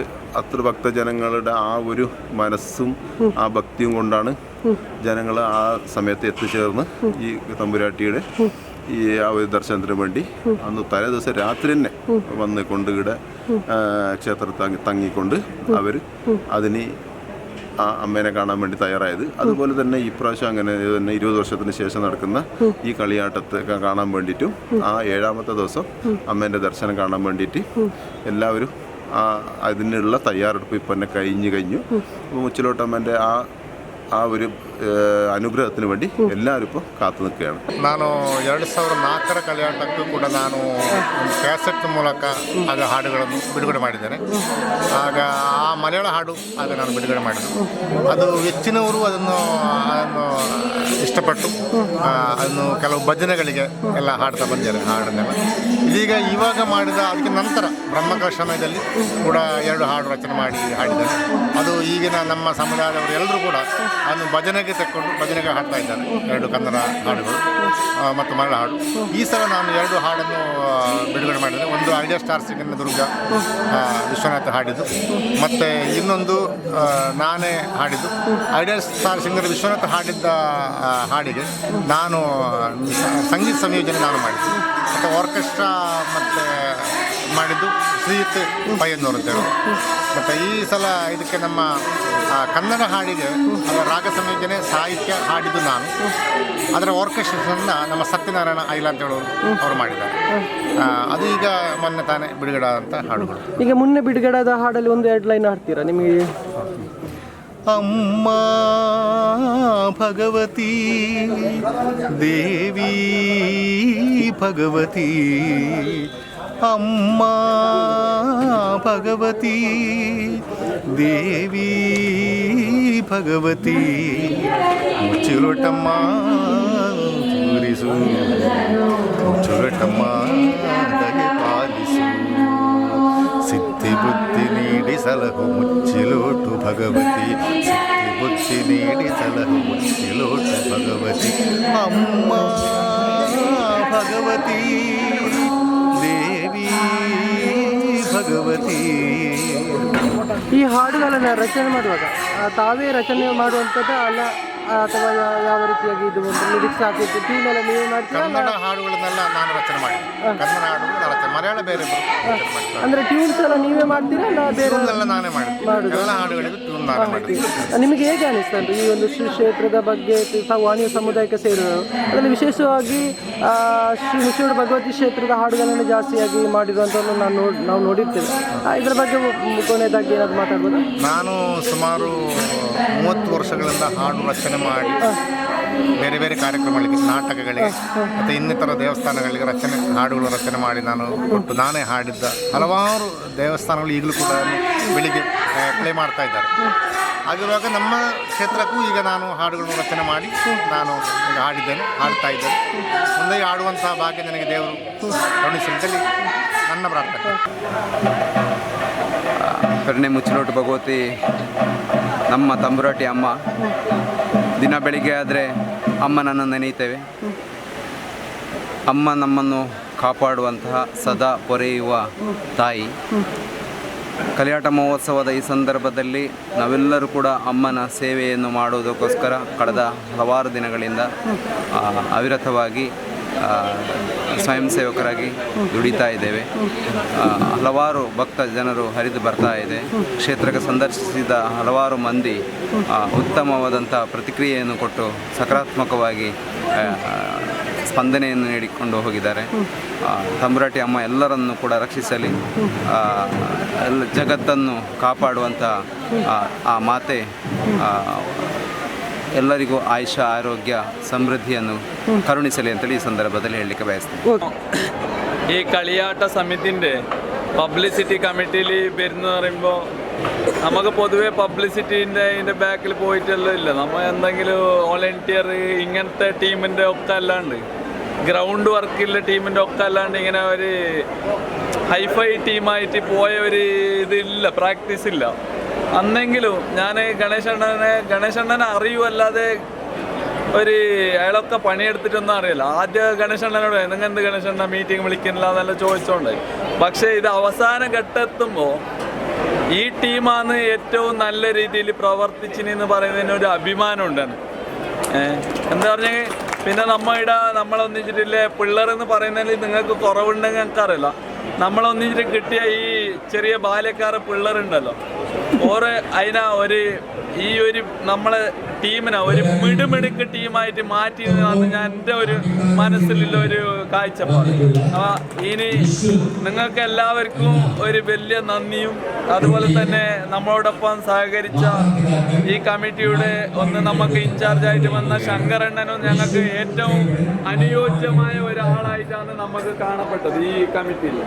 അത്ര ഭക്തജനങ്ങളുടെ ആ ഒരു മനസ്സും ആ ഭക്തിയും കൊണ്ടാണ് ജനങ്ങൾ ആ സമയത്ത് എത്തിച്ചേർന്ന് ഈ തമ്പുരാട്ടിയുടെ ഈ ആ ഒരു ദർശനത്തിന് വേണ്ടി അന്ന് തലേ ദിവസം രാത്രി തന്നെ വന്ന് കൊണ്ട് ഇവിടെ ക്ഷേത്രത്തിൽ തങ്ങിക്കൊണ്ട് അവർ അതിന് ആ അമ്മേനെ കാണാൻ വേണ്ടി തയ്യാറായത്. അതുപോലെ തന്നെ ഇപ്രാവശ്യം അങ്ങനെ തന്നെ 20 വർഷത്തിന് ശേഷം നടക്കുന്ന ഈ കളിയാട്ടത്തെ കാണാൻ വേണ്ടിയിട്ടും ആ 7ാമത്തെ ദിവസം അമ്മേൻ്റെ ദർശനം കാണാൻ വേണ്ടിയിട്ട് എല്ലാവരും അതിനുള്ള തയ്യാറെടുപ്പ് ഇപ്പം തന്നെ കഴിഞ്ഞു. മുച്ചിലോട്ടമ്മേൻ്റെ ആ ഒരു ಅನುಗ್ರಹത്തിന് വേണ്ടി ಎಲ್ಲರೂ ഇപ്പോൾ ಕಾತು ನಿൽക്കുകയാണ്. ನಾನು 2004ರ ಕಳಿಯಾಟಕ್ಕೂ ಕೂಡ ನಾನು ಒಂದು ಕ್ಯಾಸೆಟ್ ಮೂಲಕ ಆಗ ಹಾಡುಗಳನ್ನು ಬಿಡುಗಡೆ ಮಾಡಿದ್ದೇನೆ. ಆಗ ಆ ಮಲಯಾಳ ಹಾಡು ಆಗ ನಾನು ಬಿಡುಗಡೆ ಮಾಡಿದೆ. ಅದು ಹೆಚ್ಚಿನವರು ಅದನ್ನು ಇಷ್ಟಪಟ್ಟು ಅದನ್ನು ಕೆಲವು ಭಜನೆಗಳಿಗೆ ಎಲ್ಲ ಹಾಡ್ತಾ ಬಂದಿದ್ದಾರೆ ಹಾಡನ್ನೆಲ್ಲ. ಇವಾಗ ಮಾಡಿದ ಅದಕ್ಕೆ ನಂತರ ಬ್ರಹ್ಮಕಲಶ ಸಮಯದಲ್ಲಿ ಕೂಡ 2 ಹಾಡು ರಚನೆ ಮಾಡಿ ಹಾಡಿದ್ದಾರೆ. ಅದು ಈಗಿನ ನಮ್ಮ ಸಮುದಾಯದವರು ಎಲ್ಲರೂ ಕೂಡ ಅದನ್ನು ಭಜನೆಗೆ ತಕ್ಕೊಂಡು ಭಜನೆಗೆ ಹಾಡ್ತಾ ಇದ್ದಾರೆ. 2 ಕನ್ನಡ ಹಾಡುಗಳು ಮತ್ತು ಮಲಯಾಳ ಹಾಡು. ಈ ಸಲ ನಾನು 2 ಹಾಡನ್ನು ಬಿಡುಗಡೆ ಮಾಡಿದೆ. ಒಂದು ಐಡಿಯಾ ಸ್ಟಾರ್ ಸಿಂಗರ್ ದುರ್ಗ ವಿಶ್ವನಾಥ ಹಾಡಿದ್ದು, ಮತ್ತು ಇನ್ನೊಂದು ನಾನೇ ಹಾಡಿದ್ದು. ಐಡಿಯಾ ಸ್ಟಾರ್ ಸಿಂಗರ್ ವಿಶ್ವನಾಥ ಹಾಡಿದ್ದ ಹಾಡಿಗೆ ನಾನು ಸಂಗೀತ ಸಂಯೋಜನೆ ನಾನು ಮಾಡಿದ್ದೆ. ಮತ್ತು ಆರ್ಕೆಸ್ಟ್ರಾ ಮತ್ತು ಮಾಡಿದ್ದು ಶ್ರೀಯುತ್ ಪಯ್ಯನ್ನೂರು ಅಂತೇಳಿ. ಮತ್ತು ಈ ಸಲ ಇದಕ್ಕೆ ನಮ್ಮ ಕನ್ನಡ ಹಾಡಿಗೆ ಅದರ ರಾಗ ಸಂಯೋಜನೆ ಸಾಹಿತ್ಯ ಹಾಡಿದ್ದು ನಾನು. ಅದರ ಆರ್ಕೆಸ್ಟ್ರೇಷನ್ನ ನಮ್ಮ ಸತ್ಯನಾರಾಯಣ ಐಲ ಅಂತ ಹೇಳೋರು ಅವರು ಮಾಡಿದ್ದಾರೆ. ಅದು ಈಗ ಮೊನ್ನೆ ತಾನೇ ಬಿಡುಗಡೆ ಆದಂಥ ಹಾಡುಗಳು. ಈಗ ಮೊನ್ನೆ ಬಿಡುಗಡೆಯಾದ ಹಾಡಲ್ಲಿ 1-2 ಲೈನ್ ಹಾಡ್ತೀರಾ ನಿಮಗೆ? ಅಮ್ಮ ಭಗವತಿ ದೇವಿ ಭಗವತಿ, ಅಮ್ಮ ಭಗವತಿ ದೇವಿ ಭಗವತಿ, ಮುಚ್ಚುಲೊಟ್ಟಮ್ಮ ತೋರಿಸು, ಮುಚ್ಚುಲೊಟ್ಟಮ್ಮ ದಯೆ ಪಾಲಿಸು, ಸಿದ್ಧಿ ಬುದ್ಧಿ ನೀಡಿ ಸಲಹು ಮುಚ್ಚಿಲೋಟು ಭಗವತಿ, ಸಿದ್ಧಿ ಬುದ್ಧಿ ನೀಡಿ ಸಲಹು ಮುಚ್ಚಿಲೋಟು ಭಗವತಿ, ಅಮ್ಮ ಭಗವತಿ ದೇವಿ ಭಗವತಿ. ಈ ಹಾಡುಗಳನ್ನು ರಚನೆ ಮಾಡುವಾಗ ತಾವೇ ರಚನೆ ಮಾಡುವಂಥದ್ದು ಅಲ್ಲ, ಅಥವಾ ಯಾವ ರೀತಿಯಾಗಿ ಇದು ಒಂದು ಲಿರಿಕ್ಸ್ ಹಾಕಿ ಟೀಮೆಲ್ಲ ನೀವೇ ಮಾಡ್ತೀರಾ? ಕನ್ನಡ ಹಾಡುಗಳನ್ನೆಲ್ಲ ನಾನು ರಚನೆ ಮಾಡಿದ್ದೆ. ಕನ್ನಡ ಹಾಡುಗಳು ರಚನೆ ಮಲಯಾಳ ಬೇರೆ ಅಂದರೆ ಟ್ಯೂನ್ಸ್ ಎಲ್ಲ ನೀವೇ ಮಾಡ್ತೀರಾ ಅಲ್ಲ ಬೇರೆ ಎಲ್ಲ ನಾನೇ ಮಾಡಿದ್ದು. ಎಲ್ಲ ಹಾಡುಗಳಿಗೂ ಟ್ಯೂನ್ ನಾನೇ ಮಾಡಿದ್ದು. ನಿಮಗೆ ಹೇಗೆ ಅನಿಸ್ತದೆ ಈ ಒಂದು ಶ್ರೀ ಕ್ಷೇತ್ರದ ಬಗ್ಗೆ ವಾಣಿಯ ಸಮುದಾಯಕ್ಕೆ ಸೇರಿದವರು ಅದರಲ್ಲಿ ವಿಶೇಷವಾಗಿ ಶ್ರೀ ಮುಚ್ಚೋಡು ಭಗವತಿ ಕ್ಷೇತ್ರದ ಹಾಡುಗಳನ್ನು ಜಾಸ್ತಿಯಾಗಿ ಮಾಡಿರುವಂಥದ್ದು ನಾವು ನೋಡಿರ್ತೇವೆ. ಇದರ ಬಗ್ಗೆ ಕೊನೆಯದಾಗಿ ಏನಾದ್ರು ಮಾತಾಡ್ಬೋದು? ನಾನು ಸುಮಾರು 30 ವರ್ಷಗಳಿಂದ ಹಾಡು ರಚನೆ ಮಾಡಿ ಬೇರೆ ಬೇರೆ ಕಾರ್ಯಕ್ರಮಗಳಿಗೆ, ನಾಟಕಗಳಿಗೆ ಮತ್ತು ಇನ್ನಿತರ ದೇವಸ್ಥಾನಗಳಿಗೆ ಹಾಡುಗಳು ರಚನೆ ಮಾಡಿ ನಾನು ಕೊಟ್ಟು ನಾನೇ ಹಾಡಿದ್ದ ಹಲವಾರು ದೇವಸ್ಥಾನಗಳು ಈಗಲೂ ಕೂಡ ಬೆಳಿಗ್ಗೆ ಪ್ಲೇ ಮಾಡ್ತಾ ಇದ್ದಾರೆ. ಹಾಗಿರುವಾಗ ನಮ್ಮ ಕ್ಷೇತ್ರಕ್ಕೂ ಈಗ ನಾನು ಹಾಡುಗಳನ್ನು ರಚನೆ ಮಾಡಿ ನಾನು ಈಗ ಹಾಡ್ತಾ ಇದ್ದೇನೆ. ಮುಂದೆ ಹಾಡುವಂಥ ಭಾಗ್ಯ ನನಗೆ ದೇವರು ಕರುಣಿಸಿದಲ್ಲಿ ನನ್ನ ಪ್ರಾರ್ಥನೆ. ಕರುಣೆ ಮುಚ್ಚಲೋಟು ಭಗವತಿ ನಮ್ಮ ತಂಬುರಾಟಿ ಅಮ್ಮ. ದಿನ ಬೆಳಿಗ್ಗೆ ಆದರೆ ಅಮ್ಮನನ್ನು ನೆನೆಯುತ್ತೇವೆ. ಅಮ್ಮ ನಮ್ಮನ್ನು ಕಾಪಾಡುವಂತಹ ಸದಾ ಪೊರೆಯುವ ತಾಯಿ. ಕಲಿಯಾಟ ಮಹೋತ್ಸವದ ಈ ಸಂದರ್ಭದಲ್ಲಿ ನಾವೆಲ್ಲರೂ ಕೂಡ ಅಮ್ಮನ ಸೇವೆಯನ್ನು ಮಾಡುವುದಕ್ಕೋಸ್ಕರ ಕಳೆದ ಹಲವಾರು ದಿನಗಳಿಂದ ಅವಿರತವಾಗಿ ಸ್ವಯಂ ಸೇವಕರಾಗಿ ದುಡಿತಾ ಇದ್ದೇವೆ. ಹಲವಾರು ಭಕ್ತ ಜನರು ಹರಿದು ಬರ್ತಾ ಇದೆ. ಕ್ಷೇತ್ರಕ್ಕೆ ಸಂದರ್ಶಿಸಿದ ಹಲವಾರು ಮಂದಿ ಉತ್ತಮವಾದಂಥ ಪ್ರತಿಕ್ರಿಯೆಯನ್ನು ಕೊಟ್ಟು ಸಕಾರಾತ್ಮಕವಾಗಿ ಸ್ಪಂದನೆಯನ್ನು ನೀಡಿಕೊಂಡು ಹೋಗಿದ್ದಾರೆ. ತಂಬುರಾಟಿ ಅಮ್ಮ ಎಲ್ಲರನ್ನು ಕೂಡ ರಕ್ಷಿಸಲಿ, ಜಗತ್ತನ್ನು ಕಾಪಾಡುವಂಥ ಆ ಮಾತೆ ಎಲ್ಲರಿಗೂ ಆಯುಷ, ಆರೋಗ್ಯ, ಸಮೃದ್ಧಿಯನ್ನು ಕರುಣಿಸಲಿ ಅಂತೇಳಿ ಈ ಸಂದರ್ಭದಲ್ಲಿ ಹೇಳಲಿಕ್ಕೆ ಬಯಸ್ತೇನೆ. ഈ കളിയാട്ട സമിതിൻ്റെ പബ്ലിസിറ്റി കമ്മിറ്റിയിൽ വരുന്ന പറയുമ്പോൾ നമുക്ക് പൊതുവെ പബ്ലിസിറ്റീൻ്റെ ഇതിൻ്റെ ബാക്കിൽ പോയിട്ടെല്ലാം ഇല്ല. നമ്മൾ എന്തെങ്കിലും വോളണ്ടിയർ ഇങ്ങനത്തെ ടീമിൻ്റെ ഒക്കെ അല്ലാണ്ട് ഗ്രൗണ്ട് വർക്കുള്ള ടീമിൻ്റെ ഒക്കെ അല്ലാണ്ട് ഇങ്ങനെ ഒരു ഹൈഫൈ ടീമായിട്ട് പോയ ഒരു ഇതില്ല, പ്രാക്ടീസ് ഇല്ല. അന്നെങ്കിലും ഞാൻ ഗണേശണ്ണനെ അറിയുമല്ലാതെ അയാളൊക്കെ പണിയെടുത്തിട്ടൊന്നും അറിയില്ല. ആദ്യം ഗണേശണ്ണനോട് നിങ്ങൾ എന്ത് ഗണേശണ്ണ മീറ്റിംഗ് വിളിക്കുന്നില്ല എന്നെല്ലാം ചോദിച്ചോണ്ടായി. പക്ഷേ ഇത് അവസാന ഘട്ടമെത്തുമ്പോൾ ഈ ടീമാണ് ഏറ്റവും നല്ല രീതിയിൽ പ്രവർത്തിച്ചിനെന്ന് പറയുന്നതിന് ഒരു അഭിമാനം ഉണ്ടാണ്. എന്താ പറഞ്ഞാൽ പിന്നെ നമ്മളൊന്നിച്ചിട്ടില്ലേ പിള്ളേരെന്ന് പറയുന്നതിൽ നിങ്ങൾക്ക് കുറവുണ്ടെങ്കിൽ ഞങ്ങൾക്കറിയില്ല. നമ്മളൊന്നിച്ചിട്ട് കിട്ടിയ ഈ ചെറിയ ബാല്യക്കാരെ പിള്ളേരുണ്ടല്ലോ, ഓരോ ഈ ഒരു നമ്മളെ ടീമിനെ ഒരു മിടുമിടുക്ക് ടീമായിട്ട് മാറ്റിയതാണ് ഞാൻ എൻ്റെ ഒരു മനസ്സിലുള്ള ഒരു കാഴ്ചപ്പാട്. ഇനി നിങ്ങൾക്ക് എല്ലാവർക്കും ഒരു വലിയ നന്ദിയും, അതുപോലെ തന്നെ നമ്മളോടൊപ്പം സഹകരിച്ച ഈ കമ്മിറ്റിയുടെ നമുക്ക് ഇൻചാർജായിട്ട് വന്ന ശങ്കരണ്ണനും ഞങ്ങൾക്ക് ഏറ്റവും അനുയോജ്യമായ ഒരാളായിട്ടാണ് നമുക്ക് കാണപ്പെട്ടത് ഈ കമ്മിറ്റിയിൽ.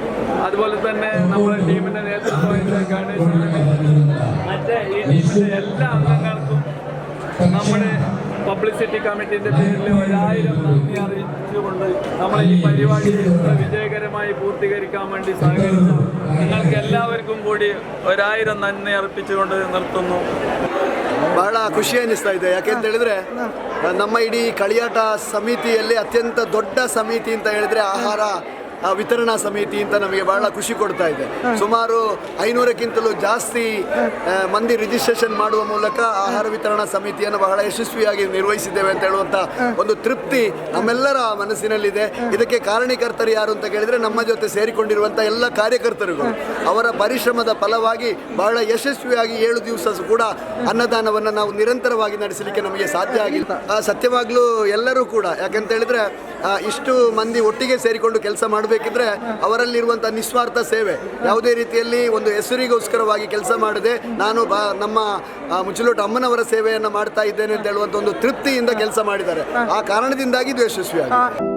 അതുപോലെ തന്നെ നമ്മുടെ ടീമിൻ്റെ നേതൃത്വം വഹിച്ച ഗണേശ്, മറ്റേ ഈ ടീമിൻ്റെ എല്ലാ അംഗങ്ങൾക്കും നമ്മുടെ പബ്ലിസിറ്റി കമ്മിറ്റിൻ്റെ പേരിൽ 1000 നന്ദി അറിയിച്ചുകൊണ്ട് നമ്മൾ ഈ പരിപാടി വിജയകരമായി പൂർത്തീകരിക്കാൻ വേണ്ടി സഹകരിച്ച നിങ്ങൾക്ക് എല്ലാവർക്കും കൂടി 1000 നന്ദി അർപ്പിച്ചുകൊണ്ട് നിർത്തുന്നു. ಬಹಳ ಖುಷಿ ಅನ್ನಿಸ್ತಾ ಇದೆ. ಯಾಕೆಂತ ಹೇಳಿದ್ರೆ ನಮ್ಮ ಇಡೀ കളിಯಾಟ ಸಮಿತಿಯಲ್ಲಿ ಅತ್ಯಂತ ದೊಡ್ಡ ಸಮಿತಿ ಅಂತ ಹೇಳಿದ್ರೆ ಆಹಾರ ವಿತರಣಾ ಸಮಿತಿ ಅಂತ ನಮಗೆ ಬಹಳ ಖುಷಿ ಕೊಡ್ತಾ ಇದೆ. ಸುಮಾರು 500ಕ್ಕಿಂತಲೂ ಜಾಸ್ತಿ ಮಂದಿ ರಿಜಿಸ್ಟ್ರೇಷನ್ ಮಾಡುವ ಮೂಲಕ ಆಹಾರ ವಿತರಣಾ ಸಮಿತಿಯನ್ನು ಬಹಳ ಯಶಸ್ವಿಯಾಗಿ ನಿರ್ವಹಿಸಿದ್ದೇವೆ ಅಂತ ಹೇಳುವಂಥ ಒಂದು ತೃಪ್ತಿ ನಮ್ಮೆಲ್ಲರ ಮನಸ್ಸಿನಲ್ಲಿದೆ. ಇದಕ್ಕೆ ಕಾರಣೀಕರ್ತರು ಯಾರು ಅಂತ ಕೇಳಿದರೆ ನಮ್ಮ ಜೊತೆ ಸೇರಿಕೊಂಡಿರುವಂಥ ಎಲ್ಲ ಕಾರ್ಯಕರ್ತರುಗಳು. ಅವರ ಪರಿಶ್ರಮದ ಫಲವಾಗಿ ಬಹಳ ಯಶಸ್ವಿಯಾಗಿ 7 ದಿವಸ ಕೂಡ ಅನ್ನದಾನವನ್ನು ನಾವು ನಿರಂತರವಾಗಿ ನಡೆಸಲಿಕ್ಕೆ ನಮಗೆ ಸಾಧ್ಯ ಆಗಿಲ್ಲ. ಸತ್ಯವಾಗ್ಲೂ ಎಲ್ಲರೂ ಕೂಡ ಯಾಕಂತ ಹೇಳಿದ್ರೆ ಇಷ್ಟು ಮಂದಿ ಒಟ್ಟಿಗೆ ಸೇರಿಕೊಂಡು ಕೆಲಸ ಮಾಡಬೇಕಿದ್ರೆ ಅವರಲ್ಲಿರುವಂಥ ನಿಸ್ವಾರ್ಥ ಸೇವೆ, ಯಾವುದೇ ರೀತಿಯಲ್ಲಿ ಒಂದು ಹೆಸರಿಗೋಸ್ಕರವಾಗಿ ಕೆಲಸ ಮಾಡದೆ ನಾನು ನಮ್ಮ ಮುಚ್ಚಲೋಟು ಅಮ್ಮನವರ ಸೇವೆಯನ್ನು ಮಾಡ್ತಾ ಇದ್ದೇನೆ ಅಂತ ಹೇಳುವಂಥ ಒಂದು ತೃಪ್ತಿಯಿಂದ ಕೆಲಸ ಮಾಡಿದ್ದಾರೆ. ಆ ಕಾರಣದಿಂದಾಗಿ ಇದು ಯಶಸ್ವಿಯಾಗಿದೆ.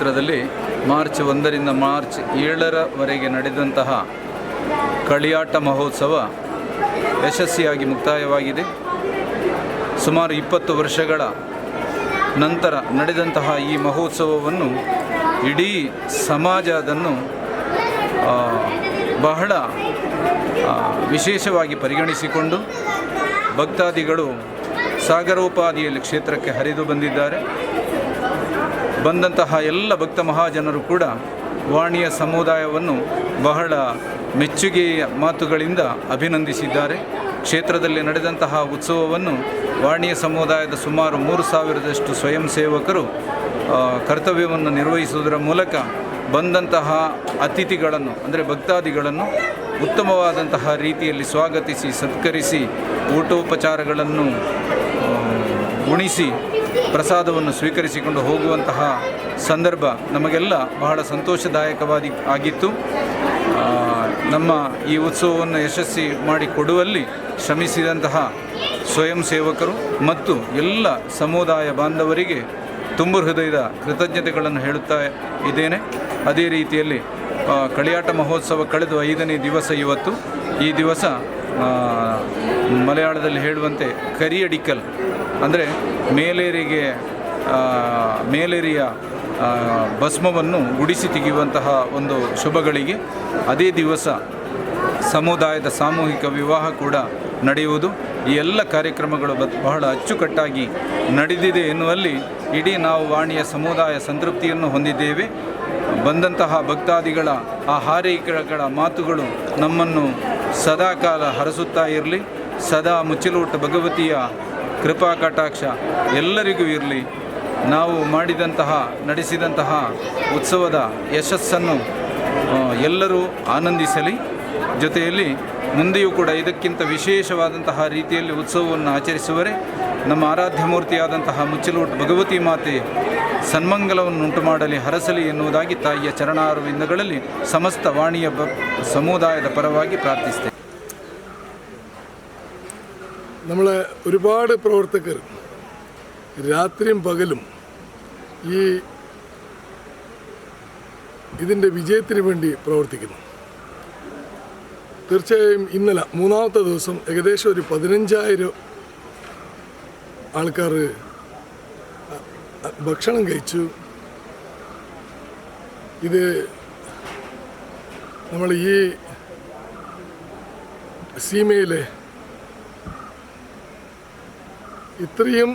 ಕ್ಷೇತ್ರದಲ್ಲಿ ಮಾರ್ಚ್ 1ರಿಂದ ಮಾರ್ಚ್ 7ರವರೆಗೆ ನಡೆದಂತಹ ಕಳಿಯಾಟ ಮಹೋತ್ಸವ ಯಶಸ್ವಿಯಾಗಿ ಮುಕ್ತಾಯವಾಗಿದೆ. ಸುಮಾರು 20 ವರ್ಷಗಳ ನಂತರ ನಡೆದಂತಹ ಈ ಮಹೋತ್ಸವವನ್ನು ಇಡೀ ಸಮಾಜ ಅದನ್ನು ಬಹಳ ವಿಶೇಷವಾಗಿ ಪರಿಗಣಿಸಿಕೊಂಡು ಭಕ್ತಾದಿಗಳು ಸಾಗರೋಪಾದಿಯಲ್ಲಿ ಕ್ಷೇತ್ರಕ್ಕೆ ಹರಿದು ಬಂದಿದ್ದಾರೆ. ಬಂದಂತಹ ಎಲ್ಲ ಭಕ್ತ ಮಹಾಜನರು ಕೂಡ ವಾಣಿಯ ಸಮುದಾಯವನ್ನು ಬಹಳ ಮೆಚ್ಚುಗೆಯ ಮಾತುಗಳಿಂದ ಅಭಿನಂದಿಸಿದ್ದಾರೆ. ಕ್ಷೇತ್ರದಲ್ಲಿ ನಡೆದಂತಹ ಉತ್ಸವವನ್ನು ವಾಣಿಯ ಸಮುದಾಯದ ಸುಮಾರು 3,000ರಷ್ಟು ಸ್ವಯಂ ಸೇವಕರು ಕರ್ತವ್ಯವನ್ನು ನಿರ್ವಹಿಸುವುದರ ಮೂಲಕ ಬಂದಂತಹ ಅತಿಥಿಗಳನ್ನು ಅಂದರೆ ಭಕ್ತಾದಿಗಳನ್ನು ಉತ್ತಮವಾದಂತಹ ರೀತಿಯಲ್ಲಿ ಸ್ವಾಗತಿಸಿ ಸತ್ಕರಿಸಿ ಊಟೋಪಚಾರಗಳನ್ನು ಉಣಿಸಿ ಪ್ರಸಾದವನ್ನು ಸ್ವೀಕರಿಸಿಕೊಂಡು ಹೋಗುವಂತಹ ಸಂದರ್ಭ ನಮಗೆಲ್ಲ ಬಹಳ ಸಂತೋಷದಾಯಕವಾಗಿ ಆಗಿತ್ತು. ನಮ್ಮ ಈ ಉತ್ಸವವನ್ನು ಯಶಸ್ವಿ ಮಾಡಿಕೊಡುವಲ್ಲಿ ಶ್ರಮಿಸಿದಂತಹ ಸ್ವಯಂ ಸೇವಕರು ಮತ್ತು ಎಲ್ಲ ಸಮುದಾಯ ಬಾಂಧವರಿಗೆ ತುಂಬ ಹೃದಯದ ಕೃತಜ್ಞತೆಗಳನ್ನು ಹೇಳುತ್ತಾ ಇದ್ದೇನೆ. ಅದೇ ರೀತಿಯಲ್ಲಿ ಕಳಿಯಾಟ ಮಹೋತ್ಸವ ಕಳೆದ 5ನೇ ದಿವಸ ಇವತ್ತು. ಈ ದಿವಸ ಮಲಯಾಳದಲ್ಲಿ ಹೇಳುವಂತೆ ಕರಿಯಡಿಕಲ್ ಅಂದರೆ ಮೇಲೇರಿಯ ಭಸ್ಮವನ್ನು ಗುಡಿಸಿ ತೆಗೆಯುವಂತಹ ಒಂದು ಶುಭಗಳಿಗೆ. ಅದೇ ದಿವಸ ಸಮುದಾಯದ ಸಾಮೂಹಿಕ ವಿವಾಹ ಕೂಡ ನಡೆಯುವುದು. ಈ ಎಲ್ಲ ಕಾರ್ಯಕ್ರಮಗಳು ಬಹಳ ಅಚ್ಚುಕಟ್ಟಾಗಿ ನಡೆದಿದೆ ಎನ್ನುವಲ್ಲಿ ಇಡೀ ನಾವು ವಾಣಿಯ ಸಮುದಾಯ ಸಂತೃಪ್ತಿಯನ್ನು ಹೊಂದಿದ್ದೇವೆ. ಬಂದಂತಹ ಭಕ್ತಾದಿಗಳ ಆ ಹಾರೈಕೆಗಳ ಮಾತುಗಳು ನಮ್ಮನ್ನು ಸದಾಕಾಲ ಹರಸುತ್ತಾ ಇರಲಿ. ಸದಾ ಮುಚ್ಚಲೋಟ ಭಗವತಿಯ ಕೃಪಾ ಕಟಾಕ್ಷ ಎಲ್ಲರಿಗೂ ಇರಲಿ. ನಾವು ನಡೆಸಿದಂತಹ ಉತ್ಸವದ ಯಶಸ್ಸನ್ನು ಎಲ್ಲರೂ ಆನಂದಿಸಲಿ. ಜೊತೆಯಲ್ಲಿ ಮುಂದೆಯೂ ಕೂಡ ಇದಕ್ಕಿಂತ ವಿಶೇಷವಾದಂತಹ ರೀತಿಯಲ್ಲಿ ಉತ್ಸವವನ್ನು ಆಚರಿಸುವರೆ ನಮ್ಮ ಆರಾಧ್ಯ ಮೂರ್ತಿಯಾದಂತಹ ಮುಚ್ಚಲೋಟ ಭಗವತಿ ಮಾತೆ ಸನ್ಮಂಗಲವನ್ನು ಉಂಟು ಮಾಡಲಿ, ಹರಸಲಿ ಎನ್ನುವುದಾಗಿ ತಾಯಿಯ ಚರಣಾರವಿಂದಗಳಲ್ಲಿ ಸಮಸ್ತ ವಾಣಿಯ ಸಮುದಾಯದ പരವಾಗಿ പ്രാർത്ഥിಸ್ತೇವೆ. നമ്മളെ ഒരുപാട് പ്രവർത്തകർ രാത്രിയും പകലും ഇതിൻ്റെ വിജയത്തിന് വേണ്ടി പ്രവർത്തിക്കുന്നു. തീർച്ചയായും ഇന്നലെ 3ാമത്തെ ദിവസം ഏകദേശം ഒരു 15,000 ആൾക്കാർ ഭക്ഷണം കഴിച്ചു. ഇത് നമ്മൾ ഈ സീമയിലെ ഇത്രയും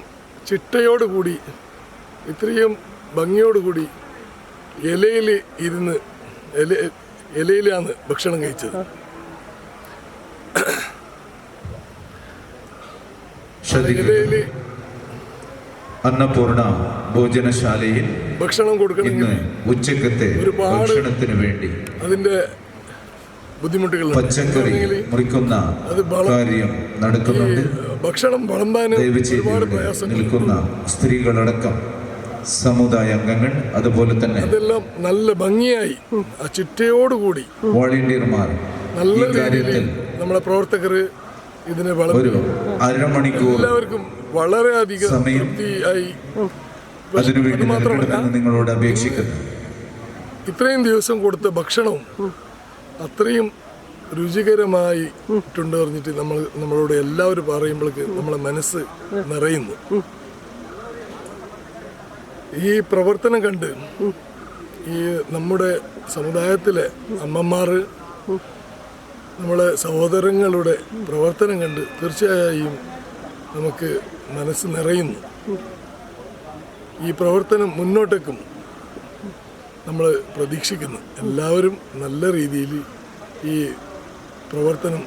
ചിട്ടയോടുകൂടി ഇത്രയും ഭംഗിയോടുകൂടി ഇലയിലാണ് ഭക്ഷണം കഴിച്ചത്. അന്നപൂർണ ഭോജനശാലയിൽ ഭക്ഷണം കൊടുക്കണമെങ്കിൽ ഉച്ചക്കത്തെ ഭക്ഷണത്തിന് വേണ്ടി അതിന്റെ ബുദ്ധിമുട്ടുകൾ പച്ചക്കറി മുറിക്കുന്ന കാര്യം നടക്കുന്നുണ്ട്. ഭക്ഷണം വിളമ്പാൻ ഒരുപാട് പ്രയാസം നിൽക്കുന്ന സ്ത്രീകളടക്കം സമുദായ അംഗങ്ങൾ അതുപോലെ തന്നെ അതെല്ലാം നല്ല ഭംഗിയായി ആ ചിട്ടയോടുകൂടി വോളണ്ടിയർമാർ നല്ല രീതിയിൽ നമ്മളെ പ്രവർത്തകർ ഇതിനെ ഒരു അരമണിക്കൂർ എല്ലാവർക്കും വളരെയധികം തൃപ്തിയായി. അതിനുവേണ്ടി നിങ്ങളോട് അപേക്ഷിക്കുന്നു. ഇത്രയും ദിവസം കൊടുത്ത ഭക്ഷണവും അത്രയും രുചികരമായിട്ടുണ്ട് പറഞ്ഞിട്ട് നമ്മളോട് എല്ലാവരും പറയുമ്പോഴേക്ക് നമ്മളെ മനസ്സ് നിറയുന്നു. ഈ പ്രവർത്തനം കണ്ട് ഈ നമ്മുടെ സമുദായത്തിലെ അമ്മമാർ നമ്മളെ സഹോദരങ്ങളുടെ പ്രവർത്തനം കണ്ട് തീർച്ചയായും നമുക്ക് മനസ്സ് നിറയുന്നു. ഈ പ്രവർത്തനം മുന്നോട്ടേക്കും നമ്മൾ പ്രതീക്ഷിക്കുന്നു. എല്ലാവരും നല്ല രീതിയിൽ ഈ പ്രവർത്തനം